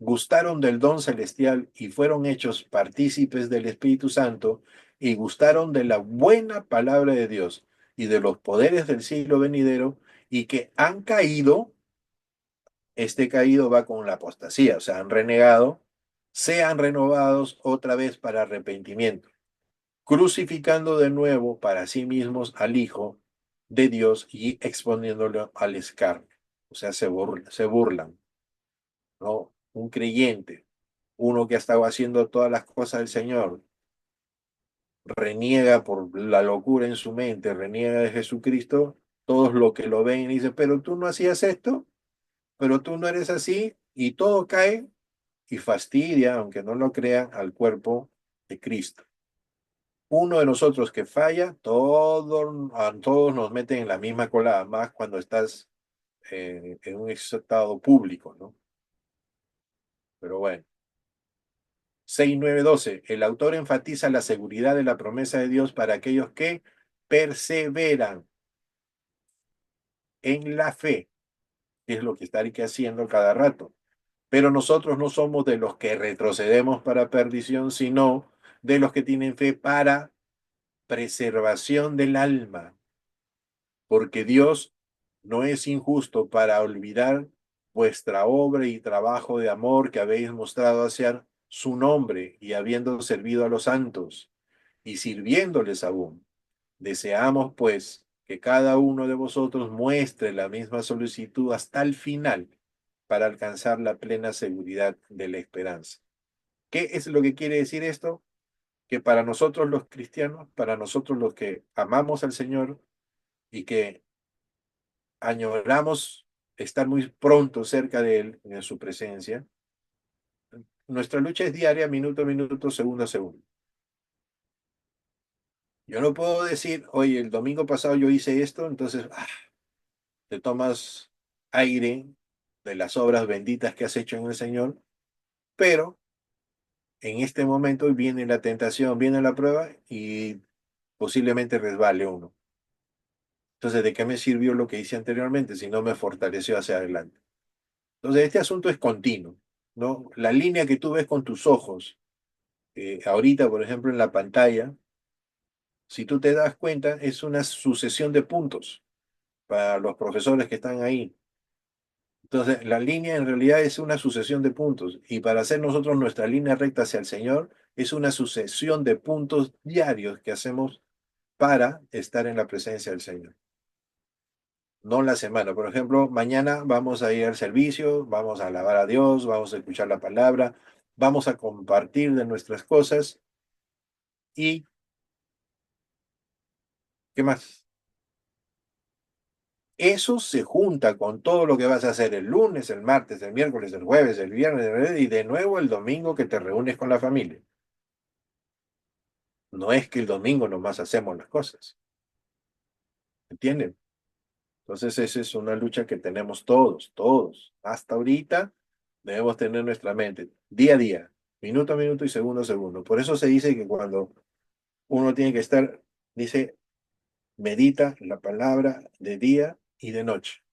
gustaron del don celestial y fueron hechos partícipes del Espíritu Santo y gustaron de la buena palabra de Dios y de los poderes del siglo venidero y que han caído, este caído va con la apostasía, o sea, han renegado, sean renovados otra vez para arrepentimiento, crucificando de nuevo para sí mismos al Hijo de Dios y exponiéndolo al escarnio. O sea, se burlan, ¿no? Un creyente, uno que ha estado haciendo todas las cosas del Señor, reniega por la locura en su mente, reniega de Jesucristo, todos los que lo ven y dicen, pero tú no hacías esto, pero tú no eres así, y todo cae y fastidia, aunque no lo crean, al cuerpo de Cristo. Uno de nosotros que falla, a todos nos meten en la misma colada, más cuando estás en un estado público, ¿no? Pero bueno. 6, 9, 12. El autor enfatiza la seguridad de la promesa de Dios para aquellos que perseveran en la fe, que es lo que está aquí haciendo cada rato. Pero nosotros no somos de los que retrocedemos para perdición, sino de los que tienen fe para preservación del alma, porque Dios no es injusto para olvidar vuestra obra y trabajo de amor que habéis mostrado hacia su nombre y habiendo servido a los santos y sirviéndoles aún. Deseamos, pues, que cada uno de vosotros muestre la misma solicitud hasta el final para alcanzar la plena seguridad de la esperanza. ¿Qué es lo que quiere decir esto? que para nosotros los cristianos, para nosotros los que amamos al Señor y que añoramos estar muy pronto cerca de Él, en su presencia, nuestra lucha es diaria, minuto a minuto, segundo a segundo. Yo no puedo decir, oye, el domingo pasado yo hice esto, entonces te tomas aire de las obras benditas que has hecho en el Señor, pero en este momento viene la tentación, viene la prueba y posiblemente resbale uno. Entonces, ¿de qué me sirvió lo que hice anteriormente si no me fortaleció hacia adelante? Entonces, este asunto es continuo, ¿no? La línea que tú ves con tus ojos, ahorita, por ejemplo, en la pantalla, si tú te das cuenta, es una sucesión de puntos para los profesores que están ahí. Entonces, la línea en realidad es una sucesión de puntos y para hacer nosotros nuestra línea recta hacia el Señor es una sucesión de puntos diarios que hacemos para estar en la presencia del Señor. No la semana. Por ejemplo, mañana vamos a ir al servicio, vamos a alabar a Dios, vamos a escuchar la palabra, vamos a compartir de nuestras cosas y ¿qué más? Eso se junta con todo lo que vas a hacer el lunes, el martes, el miércoles, el jueves, el viernes y de nuevo el domingo que te reúnes con la familia. No es que el domingo nomás hacemos las cosas. ¿Entienden? Entonces esa es una lucha que tenemos todos. Hasta ahorita debemos tener en nuestra mente, día a día, minuto a minuto y segundo a segundo. Por eso se dice que cuando uno tiene que estar, dice, medita la palabra de día y de noche.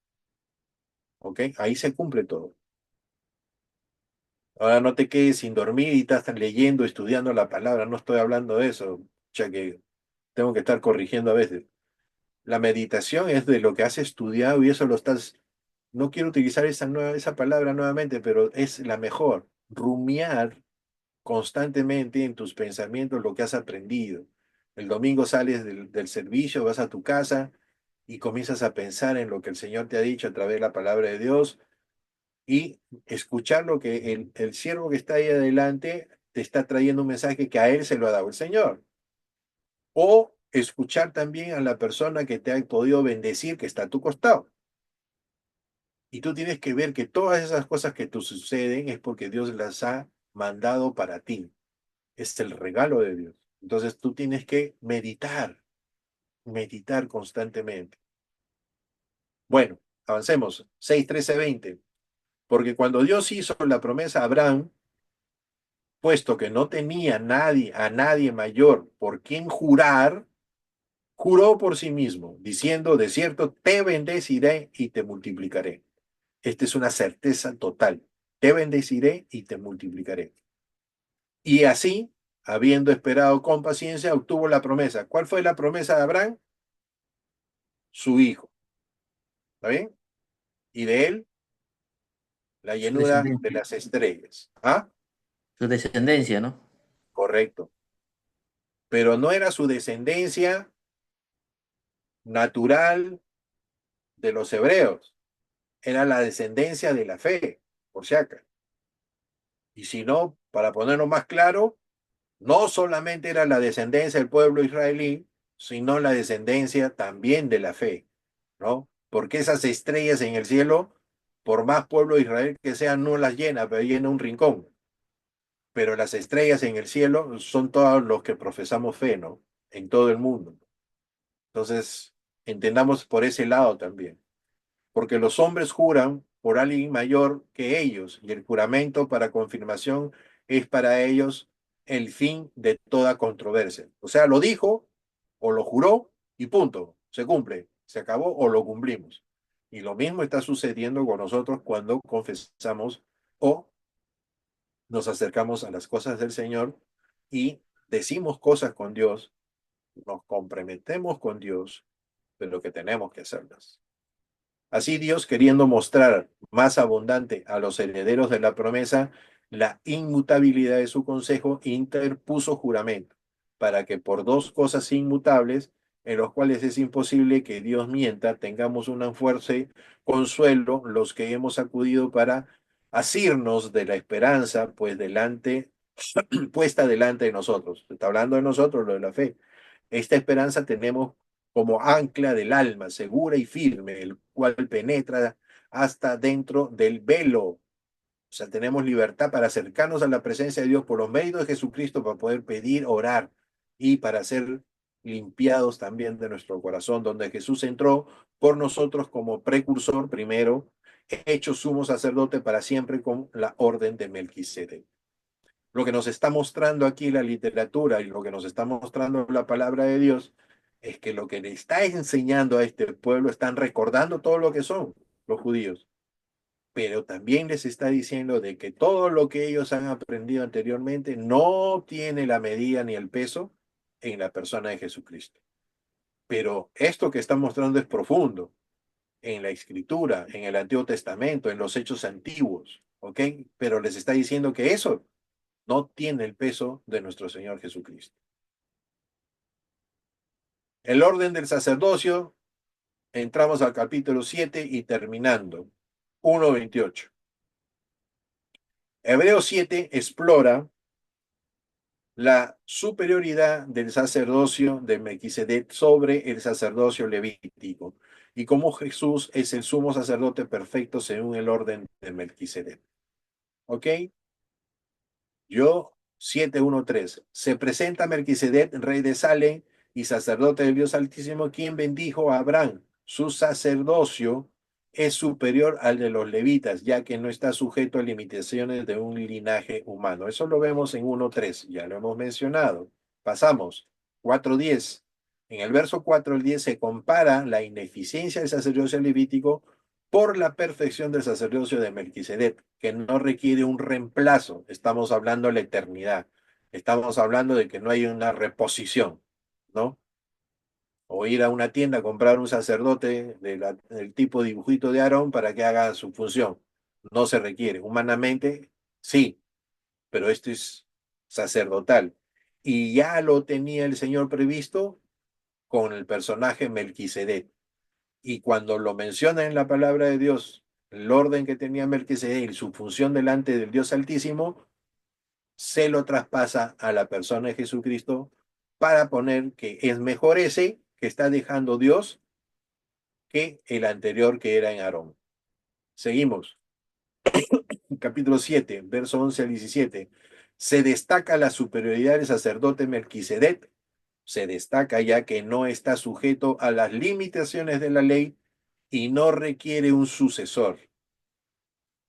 ¿Ok? Ahí se cumple todo. Ahora no te quedes sin dormir y estás leyendo, estudiando la palabra. No estoy hablando de eso, ya que tengo que estar corrigiendo a veces. La meditación es de lo que has estudiado y eso lo estás. No quiero utilizar esa palabra nuevamente, pero es la mejor. Rumiar constantemente en tus pensamientos lo que has aprendido. El domingo sales del servicio, vas a tu casa y comienzas a pensar en lo que el Señor te ha dicho a través de la palabra de Dios y escuchar lo que el siervo que está ahí adelante te está trayendo un mensaje que a él se lo ha dado el Señor. O escuchar también a la persona que te ha podido bendecir, que está a tu costado. Y tú tienes que ver que todas esas cosas que te suceden es porque Dios las ha mandado para ti. Es el regalo de Dios. Entonces tú tienes que meditar constantemente. Bueno, avancemos. 6, 13, 20. Porque cuando Dios hizo la promesa a Abraham, puesto que no tenía a nadie mayor por quien jurar, juró por sí mismo, diciendo, de cierto, te bendeciré y te multiplicaré. Esta es una certeza total. Te bendeciré y te multiplicaré. Y así, habiendo esperado con paciencia, obtuvo la promesa. ¿Cuál fue la promesa de Abraham? Su hijo. ¿Está bien? Y de él, la Su llenura de descendencia. las estrellas. ¿Ah? Su descendencia, ¿no? Correcto. Pero no era su descendencia natural de los hebreos. Era la descendencia de la fe, por si acaso. Y si no, para ponerlo más claro, no solamente era la descendencia del pueblo israelí, sino la descendencia también de la fe, ¿no? Porque esas estrellas en el cielo, por más pueblo de Israel que sean, no las llena, pero llena un rincón. Pero las estrellas en el cielo son todos los que profesamos fe, ¿no? En todo el mundo. Entonces, entendamos por ese lado también. Porque los hombres juran por alguien mayor que ellos, y el juramento para confirmación es para ellos el fin de toda controversia. O sea, lo dijo o lo juró y punto, se cumple, se acabó o lo cumplimos. Y lo mismo está sucediendo con nosotros cuando confesamos o nos acercamos a las cosas del Señor y decimos cosas con Dios, nos comprometemos con Dios, pero que tenemos que hacerlas. Así Dios, queriendo mostrar más abundante a los herederos de la promesa la inmutabilidad de su consejo, interpuso juramento, para que por dos cosas inmutables, en los cuales es imposible que Dios mienta, tengamos un fuerte consuelo los que hemos acudido para asirnos de la esperanza, pues delante puesta delante de nosotros. Está hablando de nosotros, lo de la fe. Esta esperanza tenemos como ancla del alma, segura y firme, el cual penetra hasta dentro del velo. O sea, tenemos libertad para acercarnos a la presencia de Dios por los méritos de Jesucristo, para poder pedir, orar y para ser limpiados también de nuestro corazón, donde Jesús entró por nosotros como precursor primero, hecho sumo sacerdote para siempre con la orden de Melquisedec. Lo que nos está mostrando aquí la literatura y lo que nos está mostrando la palabra de Dios es que lo que le está enseñando a este pueblo, están recordando todo lo que son los judíos, pero también les está diciendo de que todo lo que ellos han aprendido anteriormente no tiene la medida ni el peso en la persona de Jesucristo. Pero esto que está mostrando es profundo en la escritura, en el Antiguo Testamento, en los hechos antiguos, ¿ok? Pero les está diciendo que eso no tiene el peso de nuestro Señor Jesucristo. El orden del sacerdocio, entramos al capítulo 7 y terminando, 1:28. Hebreos 7 explora la superioridad del sacerdocio de Melquisedec sobre el sacerdocio levítico y cómo Jesús es el sumo sacerdote perfecto según el orden de Melquisedec. ¿Ok? Yo, 7:1-3. Se presenta Melquisedec, rey de Salem y sacerdote del Dios Altísimo, quien bendijo a Abraham. Su sacerdocio es superior al de los levitas, ya que no está sujeto a limitaciones de un linaje humano. Eso lo vemos en 1:3, ya lo hemos mencionado. Pasamos, 4:10. En el verso 4 al 10 se compara la ineficiencia del sacerdocio levítico por la perfección del sacerdocio de Melquisedec, que no requiere un reemplazo. Estamos hablando de la eternidad. Estamos hablando de que no hay una reposición, ¿no? O ir a una tienda a comprar un sacerdote del tipo dibujito de Aarón para que haga su función. No se requiere. Humanamente, sí, pero esto es sacerdotal. Y ya lo tenía el Señor previsto con el personaje Melquisedec. Y cuando lo menciona en la palabra de Dios, el orden que tenía Melquisedec y su función delante del Dios Altísimo, se lo traspasa a la persona de Jesucristo para poner que es mejor ese que está dejando Dios que el anterior que era en Aarón. Seguimos. Capítulo 7, verso 11 al 17. Se destaca la superioridad del sacerdote Melquisedec. Se destaca ya que no está sujeto a las limitaciones de la ley y no requiere un sucesor.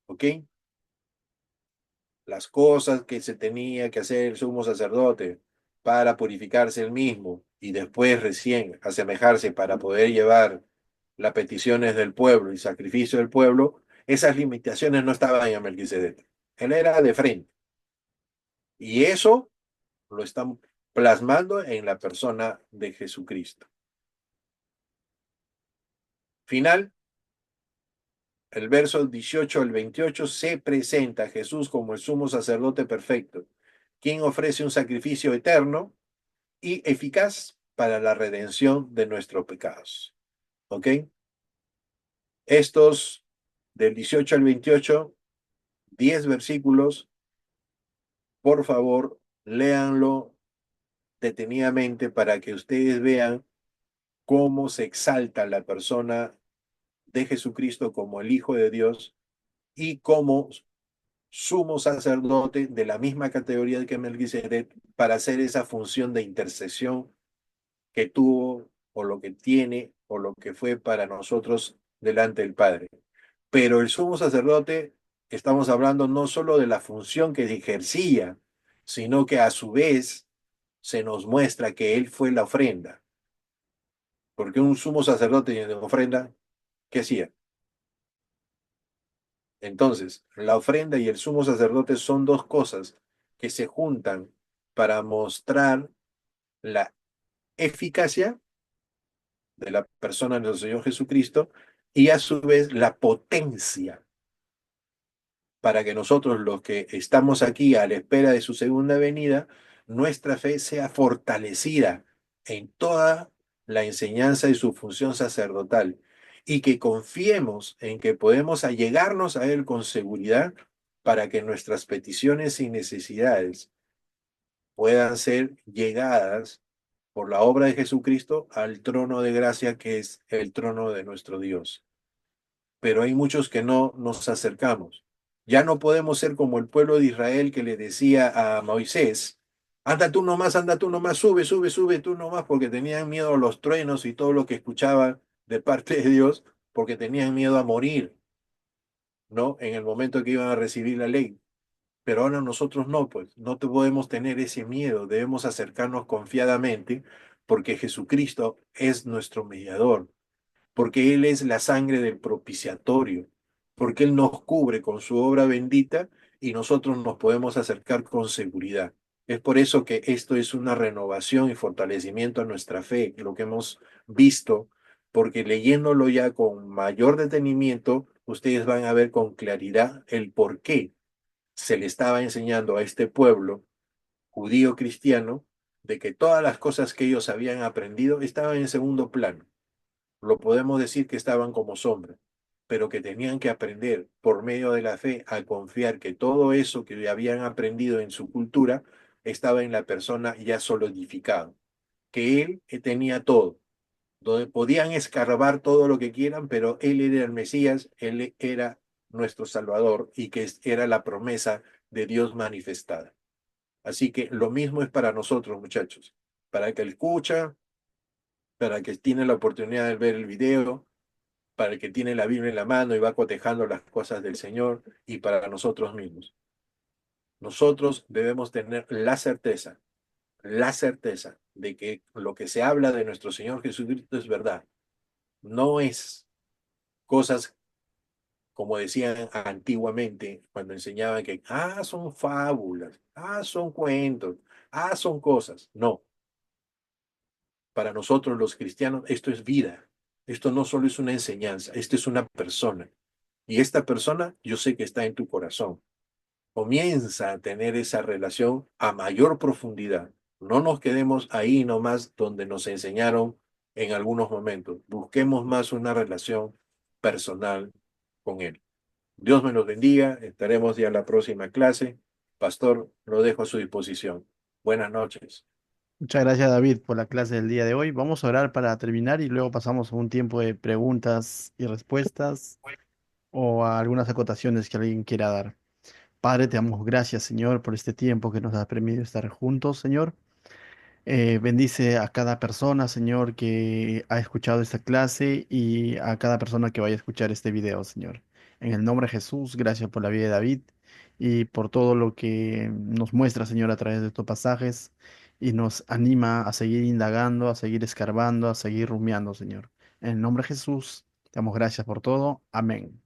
¿Ok? Las cosas que se tenía que hacer el sumo sacerdote para purificarse él mismo y después recién asemejarse para poder llevar las peticiones del pueblo y sacrificio del pueblo, esas limitaciones no estaban en Melquisedec. Él era de frente. Y eso lo están plasmando en la persona de Jesucristo. Final, el verso 18 al 28 se presenta a Jesús como el sumo sacerdote perfecto, quien ofrece un sacrificio eterno y eficaz para la redención de nuestros pecados. ¿Ok? Estos del 18 al 28, 10 versículos, por favor, léanlo detenidamente para que ustedes vean cómo se exalta la persona de Jesucristo como el Hijo de Dios y como sumo sacerdote de la misma categoría que Melquisedec para hacer esa función de intercesión que tuvo o lo que tiene o lo que fue para nosotros delante del Padre. Pero el sumo sacerdote, estamos hablando no solo de la función que ejercía, sino que a su vez se nos muestra que él fue la ofrenda. Porque un sumo sacerdote de ofrenda, ¿qué hacía? Entonces, la ofrenda y el sumo sacerdote son dos cosas que se juntan para mostrar la eficacia de la persona de nuestro Señor Jesucristo y a su vez la potencia para que nosotros los que estamos aquí a la espera de su segunda venida, nuestra fe sea fortalecida en toda la enseñanza de su función sacerdotal y que confiemos en que podemos allegarnos a Él con seguridad para que nuestras peticiones y necesidades puedan ser llegadas por la obra de Jesucristo al trono de gracia que es el trono de nuestro Dios. Pero hay muchos que no nos acercamos. Ya no podemos ser como el pueblo de Israel que le decía a Moisés, anda tú nomás, sube, sube, sube tú nomás, porque tenían miedo a los truenos y todo lo que escuchaban de parte de Dios, porque tenían miedo a morir, ¿no? En el momento que iban a recibir la ley. Pero ahora nosotros no, pues no te podemos tener ese miedo, debemos acercarnos confiadamente, porque Jesucristo es nuestro mediador, porque Él es la sangre del propiciatorio, porque Él nos cubre con su obra bendita y nosotros nos podemos acercar con seguridad. Es por eso que esto es una renovación y fortalecimiento a nuestra fe, lo que hemos visto, porque leyéndolo ya con mayor detenimiento, ustedes van a ver con claridad el por qué se le estaba enseñando a este pueblo judío cristiano de que todas las cosas que ellos habían aprendido estaban en segundo plano. Lo podemos decir que estaban como sombra, pero que tenían que aprender por medio de la fe a confiar que todo eso que habían aprendido en su cultura estaba en la persona ya solidificado, que él tenía todo, donde podían escarbar todo lo que quieran, pero él era el Mesías, él era nuestro Salvador y que era la promesa de Dios manifestada. Así que lo mismo es para nosotros, muchachos, para el que escucha, para el que tiene la oportunidad de ver el video, para el que tiene la Biblia en la mano y va cotejando las cosas del Señor y para nosotros mismos. Nosotros debemos tener la certeza de que lo que se habla de nuestro Señor Jesucristo es verdad. No es cosas como decían antiguamente cuando enseñaban que, son fábulas, son cuentos, son cosas. No, para nosotros los cristianos esto es vida. Esto no solo es una enseñanza, esto es una persona. Y esta persona yo sé que está en tu corazón. Comienza a tener esa relación a mayor profundidad. No nos quedemos ahí nomás donde nos enseñaron en algunos momentos. Busquemos más una relación personal con Él. Dios me los bendiga. Estaremos ya en la próxima clase. Pastor, lo dejo a su disposición. Buenas noches. Muchas gracias, David, por la clase del día de hoy. Vamos a orar para terminar y luego pasamos a un tiempo de preguntas y respuestas o a algunas acotaciones que alguien quiera dar. Padre, te damos gracias, Señor, por este tiempo que nos has permitido estar juntos, Señor. Bendice a cada persona, Señor, que ha escuchado esta clase y a cada persona que vaya a escuchar este video, Señor. En el nombre de Jesús, gracias por la vida de David y por todo lo que nos muestra, Señor, a través de estos pasajes y nos anima a seguir indagando, a seguir escarbando, a seguir rumiando, Señor. En el nombre de Jesús, te damos gracias por todo. Amén.